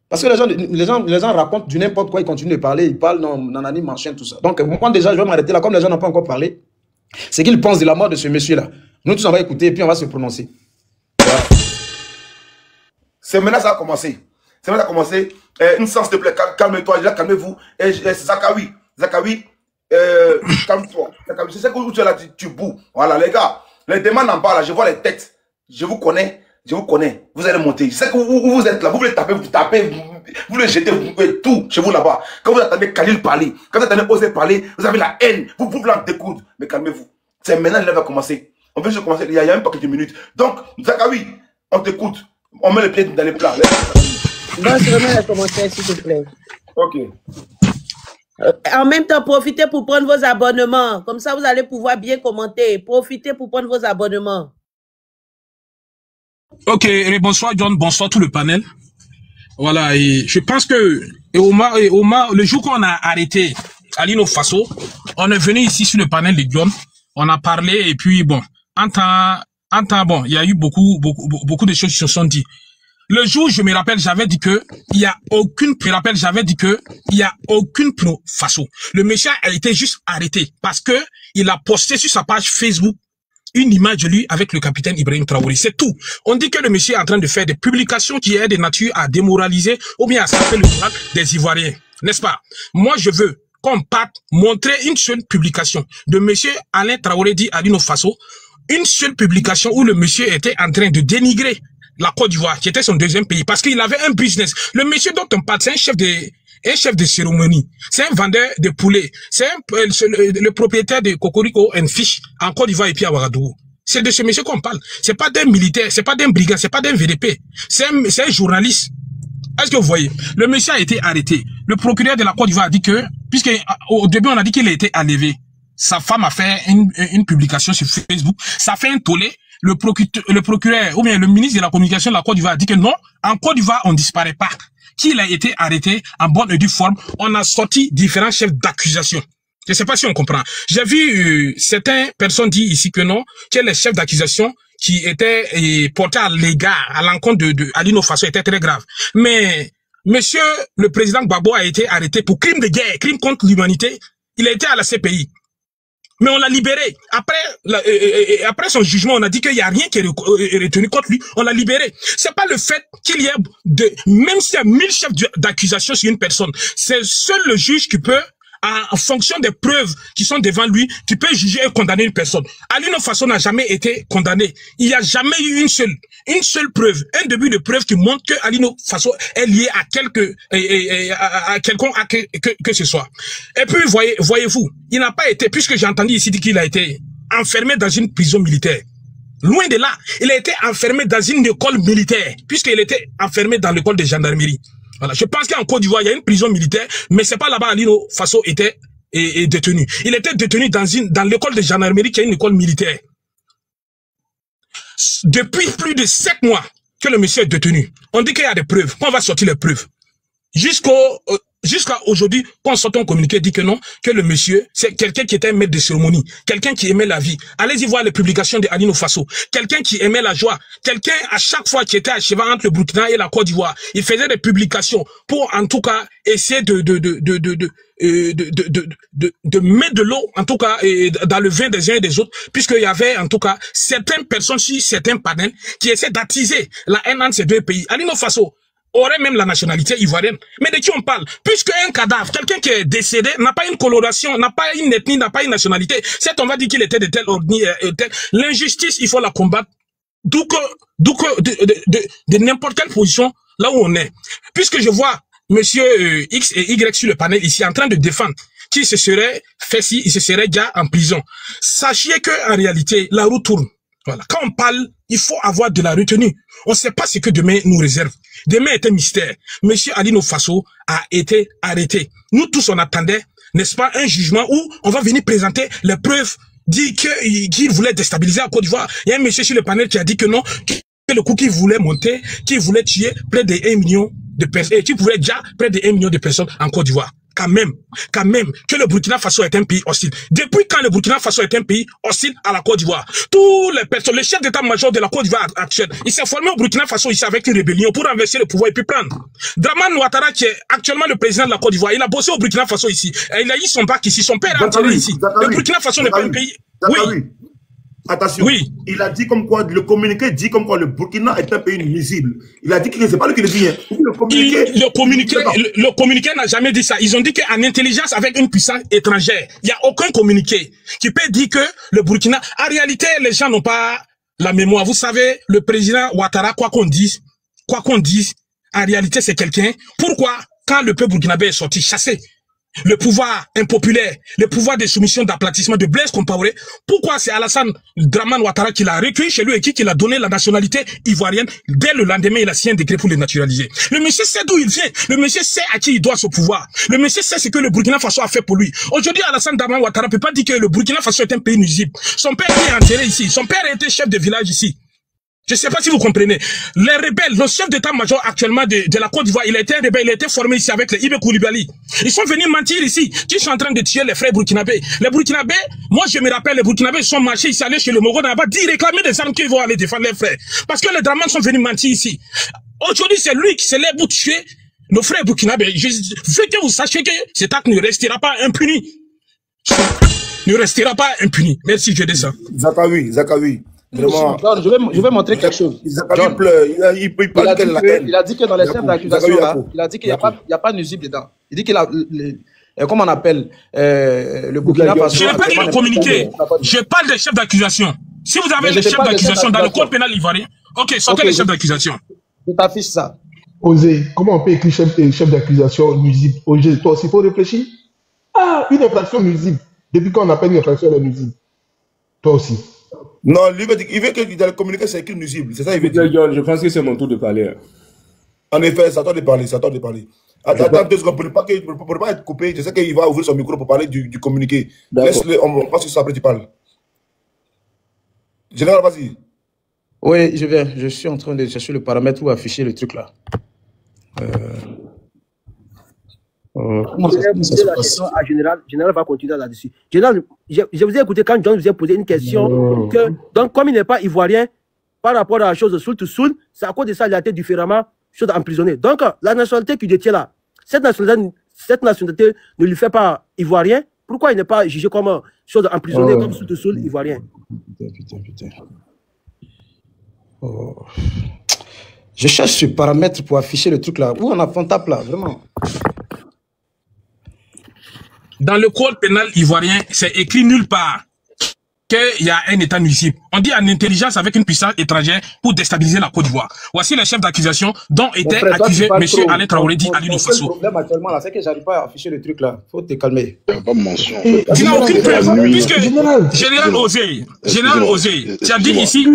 Parce que les gens racontent du n'importe quoi, ils continuent de parler, ils parlent, non, nanani, machin, tout ça. Donc, moi, déjà, je vais m'arrêter là. Comme les gens n'ont pas encore parlé, c'est qu'ils pensent de la mort de ce monsieur-là. Nous tous, on va écouter et puis on va se prononcer. Voilà. C'est maintenant que ça a commencé. C'est maintenant que ça a commencé. Une sens, s'il te plaît, calme-toi, déjà, calmez-vous. Zakawi, calme-toi. C'est ça que tu es là, tu boues. Voilà, les gars, les demandes en bas, là, je vois les têtes. Je vous connais. Vous allez monter. Je sais que vous êtes là, vous voulez taper, vous voulez jeter, vous pouvez tout chez vous là-bas. Quand vous attendez Khalil parler, quand vous attendez Osé parler, vous avez la haine, vous voulez en découdre. Mais calmez-vous. C'est maintenant que l'heure va commencer. On veut juste commencer, il y a même pas quelques minutes. Donc, Zakawi, on t'écoute. On met les pieds dans les plats. Non, je remets les commentaires, s'il te plaît. Ok. En même temps, profitez pour prendre vos abonnements. Comme ça, vous allez pouvoir bien commenter. Profitez pour prendre vos abonnements. Ok, et bonsoir John, bonsoir tout le panel. Voilà, et je pense que Omar, le jour qu'on a arrêté Alino Faso, on est venu ici sur le panel de John, on a parlé et puis bon, en temps bon, il y a eu beaucoup de choses qui se sont dit. Le jour, je me rappelle, j'avais dit que il y a aucune pro Faso. Le monsieur a été juste arrêté parce que il a posté sur sa page Facebook une image de lui avec le capitaine Ibrahim Traoré. C'est tout. On dit que le monsieur est en train de faire des publications qui est de nature à démoraliser ou bien à saper le moral des Ivoiriens. N'est-ce pas? Moi, je veux qu'on parte montrer une seule publication de monsieur Alain Traoré dit Alino Faso. Une seule publication où le monsieur était en train de dénigrer la Côte d'Ivoire, qui était son deuxième pays, parce qu'il avait un business. Le monsieur dont on parle, c'est un chef de cérémonie, c'est un vendeur de poulet, c'est le propriétaire de Cocorico and Fish en Côte d'Ivoire et puis à Ouagadougou. C'est de ce monsieur qu'on parle. C'est pas d'un militaire, c'est pas d'un brigand, c'est pas d'un VDP. C'est un journaliste. Est-ce que vous voyez? Le monsieur a été arrêté. Le procureur de la Côte d'Ivoire a dit que, puisque au début on a dit qu'il a été enlevé, sa femme a fait une publication sur Facebook, ça fait un tollé. Le procureur ou bien le ministre de la communication de la Côte d'Ivoire a dit que non, en Côte d'Ivoire on disparaît pas. Qu'il a été arrêté en bonne et due forme, on a sorti différents chefs d'accusation. Je ne sais pas si on comprend. J'ai vu certaines personnes dire ici que non, que les chefs d'accusation qui étaient portés à l'égard, à l'encontre de Alino Faso étaient très graves. Mais monsieur le président Gbagbo a été arrêté pour crime de guerre, crime contre l'humanité. Il a été à la CPI. Mais on l'a libéré. Après son jugement, on a dit qu'il n'y a rien qui est retenu contre lui. On l'a libéré. C'est pas le fait qu'il y ait même s'il y a 1000 chefs d'accusation sur une personne, c'est seul le juge qui peut, en fonction des preuves qui sont devant lui, qui peut juger et condamner une personne. Alino Faso n'a jamais été condamné. Il n'y a jamais eu une seule preuve, un début de preuve qui montre que Alino Faso est lié à quelqu'un que ce soit. Et puis, voyez-vous, il n'a pas été, puisque j'ai entendu ici dire qu'il a été enfermé dans une prison militaire. Loin de là, il a été enfermé dans une école militaire, puisqu'il était enfermé dans l'école de gendarmerie. Voilà. Je pense qu'en Côte d'Ivoire, il y a une prison militaire, mais c'est pas là-bas Alino Fasso était détenu. Il était détenu dans l'école de gendarmerie, qui est une école militaire. Depuis plus de 7 mois que le monsieur est détenu, on dit qu'il y a des preuves, qu'on va sortir les preuves. Jusqu'à aujourd'hui, quand on sort un communiqué, dit que non, que le monsieur, c'est quelqu'un qui était un maître de cérémonie, quelqu'un qui aimait la vie. Allez-y voir les publications de Alino Fasso. Quelqu'un qui aimait la joie. Quelqu'un, à chaque fois qui était à cheval entre le Burkina et la Côte d'Ivoire, il faisait des publications pour, en tout cas, essayer de mettre de l'eau, en tout cas, dans le vin des uns et des autres, puisqu'il y avait, en tout cas, certaines personnes sur certains panels qui essaient d'attiser la haine entre ces deux pays. Alino Fasso aurait même la nationalité ivoirienne. Mais de qui on parle? Puisque un cadavre, quelqu'un qui est décédé, n'a pas une coloration, n'a pas une ethnie, n'a pas une nationalité. Certes, on va dire qu'il était de telle origine, l'injustice, il faut la combattre. De n'importe quelle position, là où on est. Puisque je vois monsieur X et Y sur le panel ici, en train de défendre qui se serait fait si, il se serait déjà en prison. Sachez que, en réalité, la roue tourne. Voilà. Quand on parle, il faut avoir de la retenue. On ne sait pas ce que demain nous réserve. Demain est un mystère. Monsieur Alino Fasso a été arrêté. Nous tous, on attendait, n'est-ce pas, un jugement où on va venir présenter les preuves, dire qu'il voulait déstabiliser la Côte d'Ivoire. Il y a un monsieur sur le panel qui a dit que non, que le coup qu'il voulait monter, qu'il voulait tuer près de 1 million de personnes, et qu'il pouvait déjà près de 1 million de personnes en Côte d'Ivoire. Quand même, que le Burkina Faso est un pays hostile. Depuis quand le Burkina Faso est un pays hostile à la Côte d'Ivoire? Tous les personnes, le chef d'état-major de la Côte d'Ivoire actuelle, il s'est formé au Burkina Faso ici avec une rébellion pour renverser le pouvoir et puis prendre. Dramane Ouattara, qui est actuellement le président de la Côte d'Ivoire, il a bossé au Burkina Faso ici. Et il a eu son bac ici, son père est enterré ici. Le Burkina Faso n'est pas un pays... Oui. Attention, oui. Il a dit comme quoi, le communiqué dit comme quoi le Burkina est un pays nuisible. Il a dit que c'est pas lui qui le dit. Hein. Le communiqué n'a jamais dit ça. Ils ont dit qu'en intelligence avec une puissance étrangère, il n'y a aucun communiqué qui peut dire que le Burkina... En réalité, les gens n'ont pas la mémoire. Vous savez, le président Ouattara, quoi qu'on dise, en réalité, c'est quelqu'un. Pourquoi, quand le peuple burkinabé est sorti chassé, le pouvoir impopulaire, le pouvoir de soumission, d'aplatissement de Blaise Compaoré, pourquoi c'est Alassane Dramane Ouattara qui l'a recueilli chez lui et qui l'a donné la nationalité ivoirienne? Dès le lendemain, il a signé un décret pour le naturaliser. Le monsieur sait d'où il vient. Le monsieur sait à qui il doit ce pouvoir. Le monsieur sait ce que le Burkina Faso a fait pour lui. Aujourd'hui, Alassane Dramane Ouattara ne peut pas dire que le Burkina Faso est un pays nuisible. Son père est enterré ici. Son père était chef de village ici. Je ne sais pas si vous comprenez. Les rebelles, le chef d'état-major actuellement de la Côte d'Ivoire, il a été un rebelle, il a été formé ici avec les Ibé Koulibaly. Ils sont venus mentir ici, qui sont en train de tuer les frères burkinabés. Les burkinabés, moi je me rappelle, les burkinabés sont marchés ici, allés chez le Moro Naba, dire réclamer des armes qu'ils vont aller défendre les frères. Parce que les Dramane sont venus mentir ici. Aujourd'hui, c'est lui qui se lève pour tuer nos frères burkinabés. Je veux que vous sachiez que cet acte ne restera pas impuni. Ne restera pas impuni. Merci, je dis ça. Zakawi. Vraiment. Je vais montrer quelque chose. Il a dit que dans les chefs d'accusation, il a dit qu'il n'y a pas nuisible dedans. Il dit qu'il a, comment on appelle, le Burkina Faso. Je n'ai pas dit le communiqué. Je parle des chefs d'accusation. Si vous avez les chefs d'accusation dans le code pénal ivoirien, ok, sortez les chefs d'accusation. Je t'affiche ça. Osez, comment on peut écrire chef d'accusation nuisible? Osez, toi aussi, il faut réfléchir. Ah, une infraction nuisible. Depuis quand on appelle une infraction nuisible? Toi aussi. Non, lui il veut que dans le communiqué, c'est écrit nuisible. C'est ça qu'il veut dire. John, je pense que c'est mon tour de parler. En effet, ça attend de parler. Attends 2 secondes, pour ne pas être coupé. Je sais qu'il va ouvrir son micro pour parler du communiqué. Laisse-le, on passe sur ça, après tu parles. Général, vas-y. Oui, je suis en train de chercher le paramètre pour afficher le truc là. Comment ça se passe? Général va continuer là-dessus. Général, je vous ai écouté quand John vous a posé une question. Donc, comme il n'est pas ivoirien, par rapport à la chose de soul to soul, c'est à cause de ça qu'il a été différemment emprisonné. Donc, la nationalité qu'il détient là, cette nationalité ne lui fait pas ivoirien. Pourquoi il n'est pas jugé comme chose emprisonné, comme soul to soul ivoirien? Putain. Je cherche ce paramètre pour afficher le truc là. Où on a fond tape là, vraiment? Dans le code pénal ivoirien, c'est écrit nulle part qu'il y a un État nuisible. On dit en intelligence avec une puissance étrangère pour déstabiliser la Côte d'Ivoire. Voici les chefs d'accusation dont était accusé M. Alain Traoré dit Alino Faso. Le problème actuellement, là, c'est que j'arrive pas à afficher le truc là. Faut te calmer. Il n'y a pas de mention. Tu n'as aucune preuve, puisque Général Osé, tu as dit ici...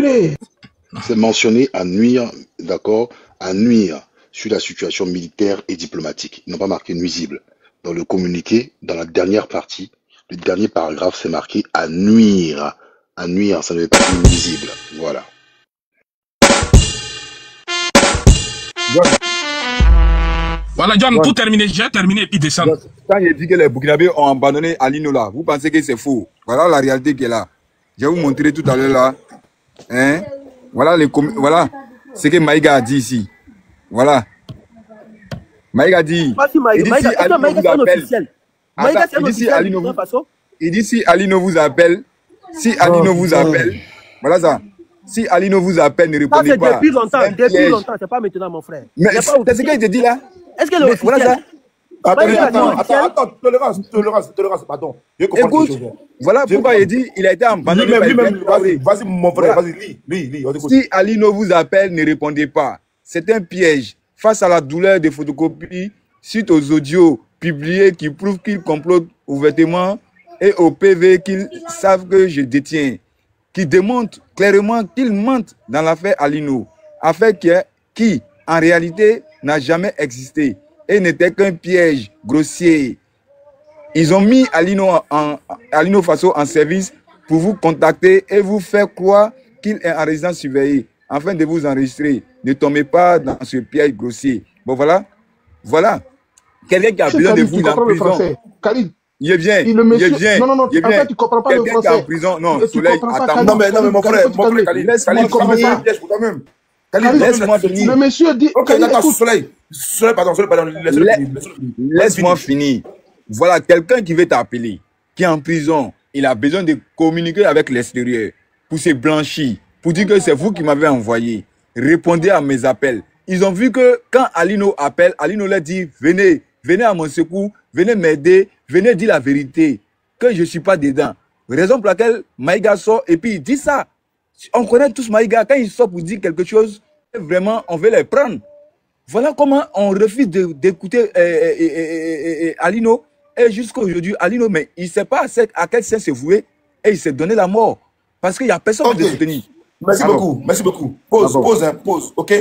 C'est mentionné à nuire, d'accord, à nuire sur la situation militaire et diplomatique. Ils n'ont pas marqué nuisible. Dans le communiqué, dans la dernière partie, le dernier paragraphe, c'est marqué à nuire. À nuire, ça ne veut pas dire nuisible. Voilà. Voilà, John, tout terminé. J'ai terminé et puis descendre. Quand il dit que les Burkinabés ont abandonné Alino là, vous pensez que c'est faux. Voilà la réalité qui est là. Je vais vous montrer tout à l'heure là. Hein? Voilà, voilà ce que Maïga a dit ici. Voilà. Maïga a dit. Il dit si Alino vous appelle. Il dit si Alino vous appelle. Si Alino vous appelle. Voilà ça. Si Alino vous appelle, ne répondez pas. Depuis longtemps, c'est pas maintenant, mon frère. Mais c'est ce qu'il te dit là. Est-ce que le voilà ça. Attends, tolérance, pardon. Écoute, voilà pourquoi il dit il a été abandonné. Vas-y, mon frère, vas-y, lis. Si Alino vous appelle, ne répondez pas. C'est un piège. Face à la douleur des photocopies, suite aux audios publiés qui prouvent qu'il complote ouvertement et au PV qu'ils savent que je détiens, qui démontrent clairement qu'ils mentent dans l'affaire Alino, affaire qui, en réalité, n'a jamais existé et n'était qu'un piège grossier. Ils ont mis Alino Faso en service pour vous contacter et vous faire croire qu'il est en résidence surveillée, afin de vous enregistrer. Ne tombez pas dans ce piège grossier. Bon, voilà. Voilà. Quelqu'un qui a besoin de vous en prison. Il vient. Non, en fait, tu comprends pas le français. Quelqu'un qui est en prison. Non, Soleil, attends. Non, mais mon frère, laisse-moi finir. Laisse-moi finir. Le monsieur dit. Ok, d'accord, Soleil, pardon. Laisse-moi finir. Voilà, quelqu'un qui veut t'appeler, qui est en prison, il a besoin de communiquer avec l'extérieur pour se blanchir, pour dire que c'est vous qui m'avez envoyé. Répondez à mes appels. Ils ont vu que quand Alino appelle, Alino leur dit venez à mon secours, venez m'aider, venez dire la vérité, que je ne suis pas dedans. Raison pour laquelle Maïga sort et puis il dit ça. On connaît tous Maïga, quand il sort pour dire quelque chose, vraiment on veut les prendre. Voilà comment on refuse d'écouter Alino. Et jusqu'à aujourd'hui, Alino, mais il ne sait pas à quel sens se vouer et il s'est donné la mort. Parce qu'il n'y a personne qui le soutenir. Merci beaucoup. Pause, ok?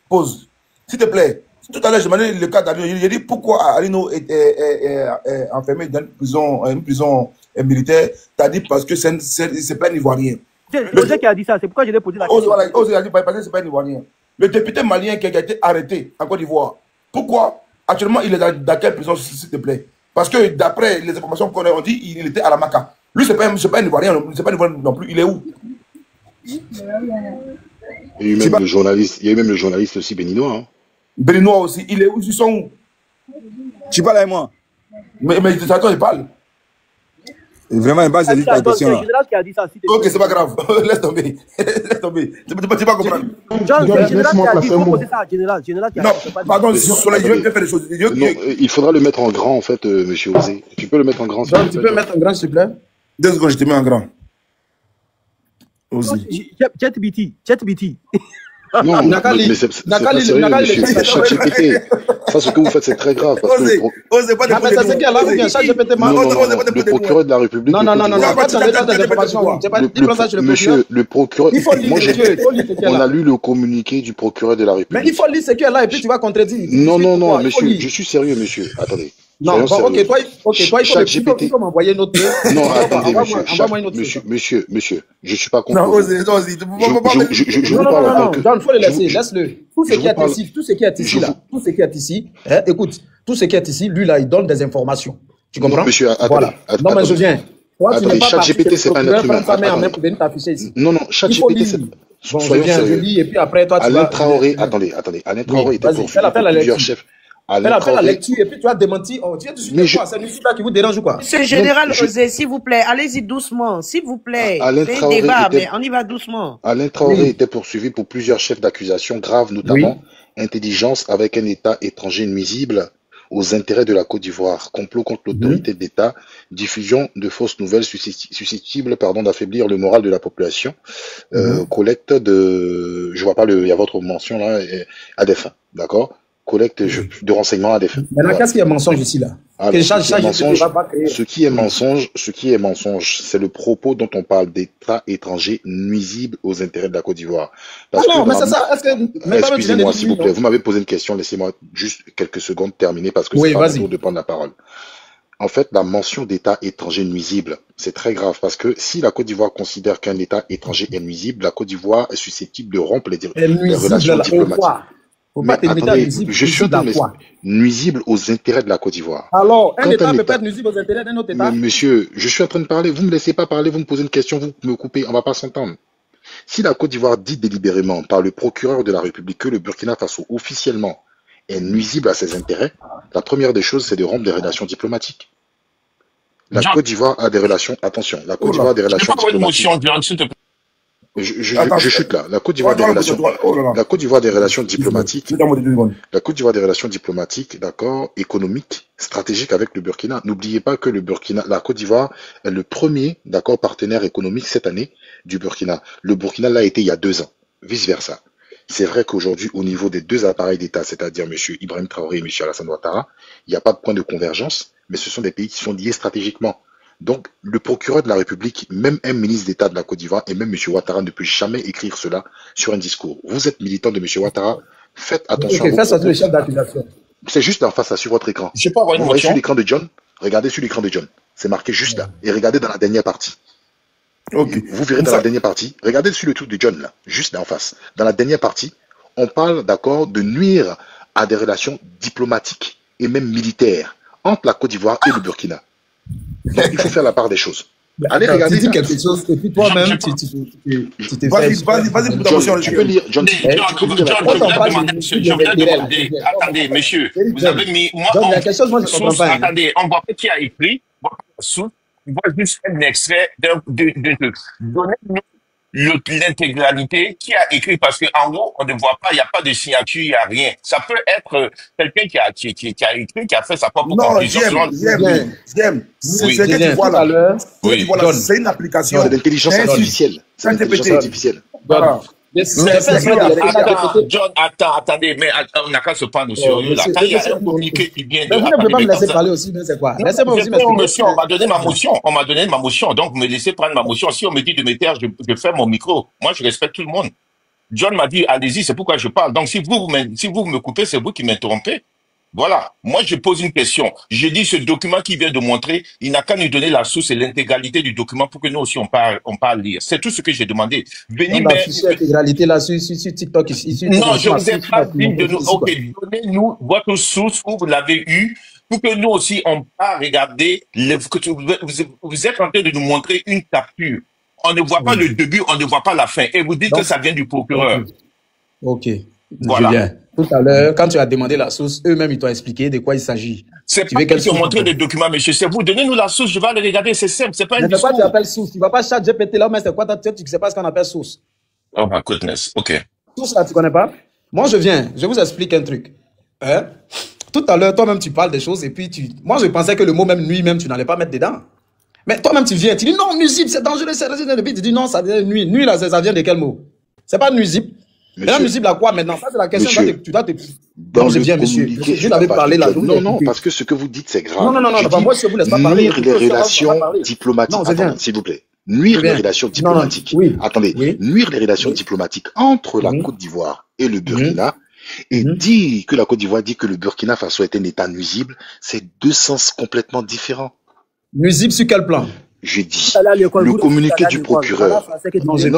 Pause. S'il te plaît. Tout à l'heure, je demandais le cas d'Alino. J'ai dit pourquoi Alino est enfermé dans une prison militaire. Tu as dit parce que c'est pas un Ivoirien. C'est José qui a dit ça, c'est pourquoi je l'ai posé la question. José a dit parce que c'est pas un Ivoirien. Le député malien qui a été arrêté en Côte d'Ivoire, pourquoi actuellement il est dans quelle prison, s'il te plaît? Parce que d'après les informations qu'on a dit, il était à la Maca. Lui, c'est pas un Ivoirien, non plus. Il est où? Il y a eu même le journaliste aussi béninois. Hein. Béninois aussi. Il est où? Ils sont où? Tu parles avec moi. Mais attends, il parle. Vraiment, il base cette question là. Ok, c'est pas grave. Laisse tomber. Tu peux pas comprendre. Non, pardon, je vais faire les choses. Non, il faudra le mettre en grand, en fait, monsieur Osé. Tu peux le mettre en grand. Tu peux mettre en grand, s'il te plaît? 2 secondes, je te mets en grand. ChatGPT. Non, mais c'est pas sérieux, monsieur. ChatGPT. Ça, ce que vous faites, c'est très grave. Parce que Osez pas de mais c'est qui là ou bien ChatGPT? Non, le procureur de la République. Non, le procureur. On a lu le communiqué du procureur de la République. Mais il faut lire ce qui est là et puis tu vas contredire. Non, monsieur, je suis sérieux, monsieur. Attendez. Non, ok, toi, il faut m'envoyer une autre. Non, attendez, monsieur, je suis pas contre. Non, osez. Je vous parle en tant que... Non, il faut le laisser, laisse-le. Tout ce qui est ici, là, tout ce qui est ici, écoute, tout ce qui est ici, lui, là, il donne des informations. Tu comprends? Non, monsieur, attendez. Non, mais je viens. Attendez, ChatGPT, c'est pas un être humain. Non, ChatGPT, c'est... Soyons sérieux. Je lis et puis après, toi, tu vas... Alain Traoré, attendez. Alain Traoré était poursuivi par plusieurs chefs. Fais la lecture et puis tu as démenti. Oh, tu es dessus de quoi? C'est une là qui vous dérange ou quoi? Monsieur Général Osé, s'il vous plaît, allez-y doucement, s'il vous plaît. C'est un débat, mais on y va doucement. Alain Traoré était poursuivi pour plusieurs chefs d'accusation graves, notamment intelligence avec un État étranger nuisible, aux intérêts de la Côte d'Ivoire, complot contre l'autorité d'État, diffusion de fausses nouvelles susceptibles d'affaiblir le moral de la population, collecte de, je vois pas il y a votre mention là, à des fins, d'accord? Collecte de renseignements à des fins. Maintenant, qu'est-ce qui est mensonge ici là? Alors, ce qui est mensonge, c'est le propos dont on parle d'État étranger nuisible aux intérêts de la Côte d'Ivoire. Non, mais c'est ça. Excusez-moi, s'il vous plaît, vous m'avez posé une question, laissez-moi juste quelques secondes terminer parce que c'est pas mon tour de prendre la parole. En fait, la mention d'État étranger nuisible, c'est très grave parce que si la Côte d'Ivoire considère qu'un État étranger est nuisible, la Côte d'Ivoire est susceptible de rompre les relations diplomatiques. Attendez, je suis nuisible aux intérêts de la Côte d'Ivoire. Alors, un État peut pas être nuisible aux intérêts d'un autre État. Mais monsieur, je suis en train de parler, vous me laissez pas parler, vous me posez une question, vous me coupez, on va pas s'entendre. Si la Côte d'Ivoire dit délibérément par le procureur de la République que le Burkina Faso officiellement est nuisible à ses intérêts, la première des choses, c'est de rompre des relations diplomatiques. La Côte d'Ivoire a des relations, attention, la Côte d'Ivoire a des relations diplomatiques. Je chute là. La Côte d'Ivoire a des relations diplomatiques. La Côte d'Ivoire a des relations diplomatiques, d'accord, économiques, stratégiques avec le Burkina. N'oubliez pas que la Côte d'Ivoire est le premier, d'accord, partenaire économique cette année du Burkina. Le Burkina l'a été il y a 2 ans. Vice versa. C'est vrai qu'aujourd'hui, au niveau des 2 appareils d'État, c'est-à-dire M. Ibrahim Traoré et M. Alassane Ouattara, il n'y a pas de point de convergence, mais ce sont des pays qui sont liés stratégiquement. Donc, le procureur de la République, même un ministre d'État de la Côte d'Ivoire et même M. Ouattara ne peut jamais écrire cela sur un discours. Vous êtes militant de M. Ouattara, faites attention. C'est juste en face sur votre écran. Vous voyez sur l'écran de John, regardez sur l'écran de John. C'est marqué juste là. Et regardez dans la dernière partie. Vous verrez dans la dernière partie, regardez sur le truc de John là, juste là en face. Dans la dernière partie, on parle, d'accord, de nuire à des relations diplomatiques et même militaires entre la Côte d'Ivoire et le Burkina. Donc, il faut faire la part des choses. Allez, regardez. Tu dis quelque chose et puis toi-même, tu t'es fait. Vas-y, pour ta motion. Tu peux lire, John. Attendez, monsieur. Vous avez mis. Moi, attendez, on voit pas qui a écrit. On voit juste un extrait d'un truc. Donnez-nous l'intégralité qui a écrit, parce qu'en gros, on ne voit pas, il n'y a pas de signature, il n'y a rien. Ça peut être quelqu'un qui a écrit, qui a fait sa propre conclusion. C'est ce que tu vois là. C'est une application. C'est l'intelligence artificielle. C'est l'intelligence artificielle. John, attendez, mais on n'a qu'à se prendre au sérieux là. Quand il y a un communiqué qui vient de. Mais vous ne pouvez pas me laisser parler aussi, mais c'est quoi? Laissez-moi aussi m'expliquer. On m'a donné ma motion. Donc, me laissez prendre ma motion. Si on me dit de me taire, je ferme mon micro. Moi, je respecte tout le monde. John m'a dit, allez-y, c'est pourquoi je parle. Donc, si vous me coupez, c'est vous qui m'interrompez. Voilà. Moi, je pose une question. Je dis, ce document qu'il vient de montrer, il n'a qu'à nous donner la source et l'intégralité du document pour que nous aussi, on parle lire. C'est tout ce que j'ai demandé. Venez, l'intégralité là sur TikTok ici. Non, je vous ai pas dit de nous. Ok, donnez-nous votre source où vous l'avez eu pour que nous aussi, on part regarder. Vous êtes en train de nous montrer une capture. On ne voit pas le début, on ne voit pas la fin. Et vous dites que ça vient du procureur. Ok. Voilà. Julien, tout à l'heure, quand tu as demandé la source, eux-mêmes, ils t'ont expliqué de quoi il s'agit. C'est pas qu'ils t'ont montré les documents, monsieur. C'est vous. Donnez-nous la source, je vais aller regarder. C'est simple. C'est pas une discours. Mais pourquoi tu appelles source? Tu vas pas chat GPT là, mais c'est quoi ta tête? Tu ne sais pas ce qu'on appelle source. Oh my goodness. OK. Source là, tu connais pas? Moi, je vous explique un truc. Hein? Tout à l'heure, toi-même, tu parles des choses et puis moi, je pensais que le mot même nuit, même, tu n'allais pas mettre dedans. Mais toi-même, tu dis non, nuisible, c'est dangereux, c'est nuisible. Tu dis non, ça vient nuit. Nuit, là, ça vient de quel mot? C'est pas nuisible. Mais là, nuisible à quoi maintenant? Ça, c'est la question. Monsieur, tu dois te. Dans le bien, monsieur. Je l'avais parlé là. Non, parce que ce que vous dites, c'est grave. Non, moi, je vous laisse pas parler. Nuire les relations diplomatiques. Attendez, s'il vous plaît. Nuire les relations diplomatiques. Attendez. Nuire les relations diplomatiques entre la Côte d'Ivoire et le Burkina. Et dire que la Côte d'Ivoire dit que le Burkina Faso est un État nuisible, c'est 2 sens complètement différents. Nuisible sur quel plan? J'ai dit le communiqué du procureur. Non, je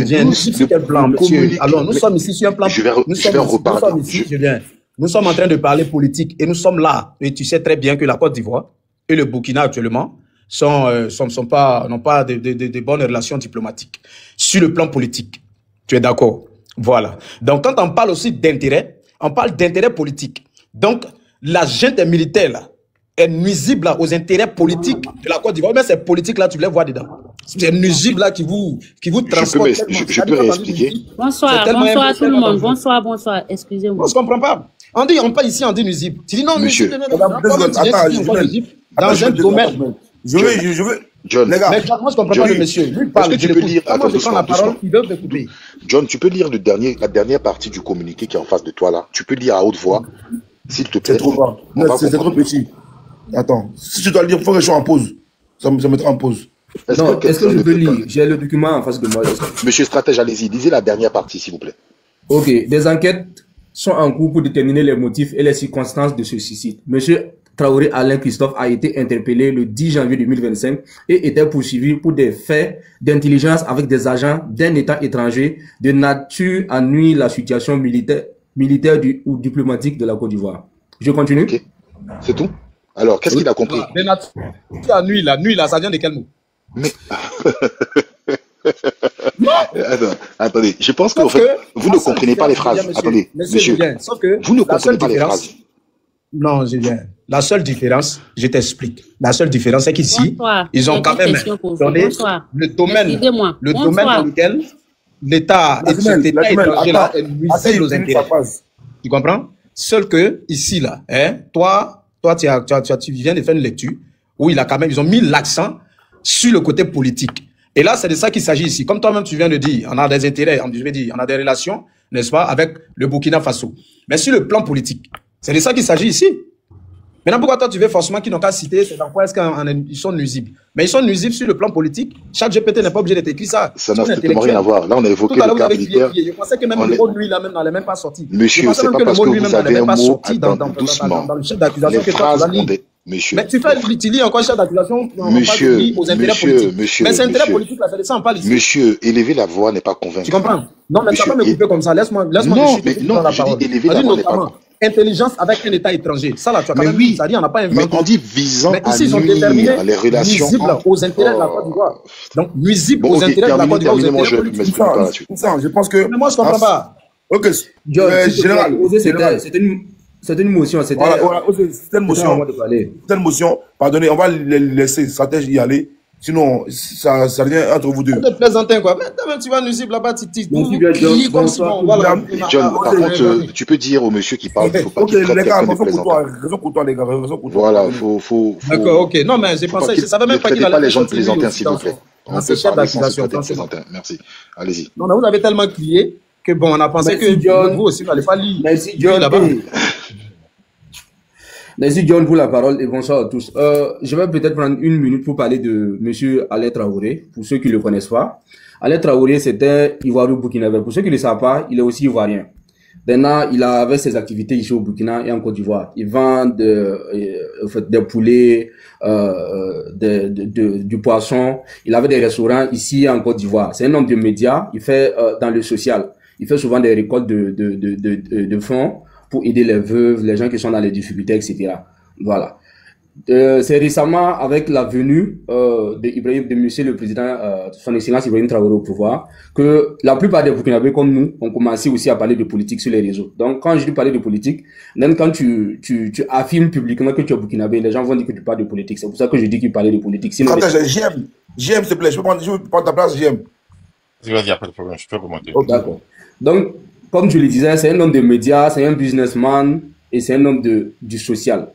viens. Sur quel plan, monsieur? Alors, nous sommes ici sur un plan. Je vais reparler. Nous sommes en train de parler politique et nous sommes là. Et tu sais très bien que la Côte d'Ivoire et le Burkina actuellement n'ont pas de bonnes relations diplomatiques. Sur le plan politique, tu es d'accord? Voilà. Donc, quand on parle aussi d'intérêt, on parle d'intérêt politique. Donc, la junte militaire là est nuisible là, aux intérêts politiques de la Côte d'Ivoire. Mais ces politiques-là, tu les vois dedans. C'est nuisible là qui vous transporte. Je peux réexpliquer. Bonsoir tout le monde. Bonsoir. Excusez-moi. On ne comprend pas. On dit, on parle ici, on dit nuisible. Tu dis non, Monsieur. nuisible. Dans un domaine. Je veux. John. Les gars, mais moi, je comprends pas le monsieur. Lui, parle. Est-ce que tu peux lire, moi, je prends la parole, il veut m'écouter. John, tu peux lire la dernière partie du communiqué qui est en face de toi là. Tu peux lire à haute voix, s'il te plaît. C'est trop bas. C'est trop petit. Attends, si tu dois le lire, il faut que je sois en pause. Ça mettra en pause. Non, est-ce que je peux lire? J'ai le document en face de moi. Monsieur Stratège, allez-y, lisez la dernière partie, s'il vous plaît. Ok, des enquêtes sont en cours pour déterminer les motifs et les circonstances de ce suicide. Monsieur Traoré Alain Christophe a été interpellé le 10 janvier 2025 et était poursuivi pour des faits d'intelligence avec des agents d'un État étranger de nature à nuire à la situation militaire ou diplomatique de la Côte d'Ivoire. Je continue? Ok, c'est tout? Alors, qu'est-ce qu'il a compris? De nature à nuire, ça vient de quel mot? Mais... attendez, je pense que vous ne comprenez pas les phrases. Attendez, monsieur, vous ne comprenez pas les phrases. Non, Julien. La seule différence, je t'explique. La seule différence, c'est qu'ici, ils ont quand même donné le domaine dans lequel l'État étranger là est nuisible aux intérêts. Tu comprends? Seul que ici là, toi, tu viens de faire une lecture où ils ont mis l'accent sur le côté politique. Et là, c'est de ça qu'il s'agit ici. Comme toi-même, tu viens de dire, on a des intérêts, on a des relations, n'est-ce pas, avec le Burkina Faso. Mais sur le plan politique, c'est de ça qu'il s'agit ici. Maintenant, pourquoi toi, tu veux forcément qu'ils n'ont qu'à citer, c'est dans quoi est-ce qu'ils sont nuisibles? Mais ils sont nuisibles sur le plan politique. Chaque GPT n'est pas obligé d'être écrit ça. Ça n'a strictement rien à voir. Là, on a évoqué le cas militaire. Je pensais que même le mot lui, là, même, n'allait même pas sortir. Monsieur, c'est pas parce que vous avez un mot, doucement. Dans le chef d'accusation que toi, tu vas lire. Monsieur. Mais tu lis encore chef d'accusation aux intérêts politiques. Mais c'est intérêt politique, là, c'est de ça, on parle ici. Monsieur, élever la voix n'est pas convaincant. Tu comprends? Non, mais tu vas pas me couper comme ça. Laisse-moi non, je dis élever la voix n'est pas. Intelligence avec un État étranger. Ça, là, tu as quand même oui, ça dit, on n'a pas inventé. Mais on dit visant mais ici, à nuire les relations nuisibles aux intérêts de la Côte d'Ivoire. Donc, nuisibles aux intérêts de la Côte d'Ivoire. Je pense que... Mais moi, je comprends pas. Ok. Général. C'était une motion. C'était une motion. C'était une motion. Pardonnez, on va laisser Stratège y aller. Sinon, ça revient entre vous deux. Tu te plaisantais quoi? Mais tu vas nuisible là-bas, John, par contre, tu peux dire au monsieur qui parle qu'il ne faut pas qu'il traite quelqu'un de plaisantin. Raison pour toi, les gars. Voilà, faut... D'accord, ok. Non, mais je pensais, je savais même pas qu'il allait... pas les gens de plaisantin, s'il vous plaît. On peut parler sans se traiter de plaisantin. Merci. Allez-y. Non, vous avez tellement crié que bon, on a pensé que vous aussi, vous n'allez pas lire. Merci, John, là-bas. Merci John pour la parole et bonsoir à tous. Je vais peut-être prendre une minute pour parler de monsieur Alain Traoré, pour ceux qui ne le connaissent pas. Alain Traoré, c'était Ivoiro-Burkinabé. Pour ceux qui ne le savent pas, il est aussi ivoirien. Maintenant, il avait ses activités ici au Burkina et en Côte d'Ivoire. Il vend des poulets, du poisson. Il avait des restaurants ici en Côte d'Ivoire. C'est un homme de médias. Il fait dans le social. Il fait souvent des récoltes de fonds pour aider les veuves, les gens qui sont dans les difficultés, etc. Voilà. C'est récemment avec la venue de monsieur le président, son excellence Ibrahim Traoré au pouvoir, que la plupart des Burkinabés comme nous ont commencé aussi à parler de politique sur les réseaux. Donc quand je dis parler de politique, même quand tu affirmes publiquement que tu es Burkinabé, les gens vont dire que tu parles de politique. C'est pour ça que je dis qu'il parlait de politique. Sinon, j'aime, s'il te plaît, je peux prendre ta place, j'aime. Vas-y, il n'y a pas de problème, je peux commenter. Okay. D'accord. Donc, comme je le disais, c'est un homme de médias, c'est un businessman et c'est un homme du social.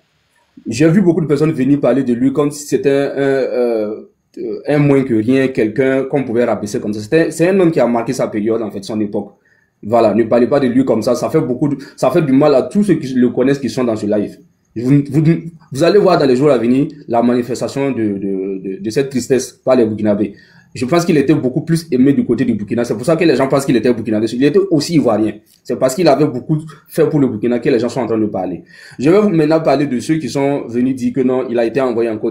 J'ai vu beaucoup de personnes venir parler de lui comme si c'était un moins que rien, quelqu'un qu'on pouvait rabaisser comme ça. C'est un homme qui a marqué sa période, en fait, son époque. Voilà, ne parlez pas de lui comme ça. Ça fait du mal à tous ceux qui le connaissent qui sont dans ce live. Vous allez voir dans les jours à venir la manifestation de cette tristesse par les Burkinabés. Je pense qu'il était beaucoup plus aimé du côté du Burkina. C'est pour ça que les gens pensent qu'il était burkinabé. Il était aussi ivoirien. C'est parce qu'il avait beaucoup fait pour le Burkina que les gens sont en train de parler. Je vais vous maintenant parler de ceux qui sont venus dire que non, il a été envoyé en Côte d'Ivoire.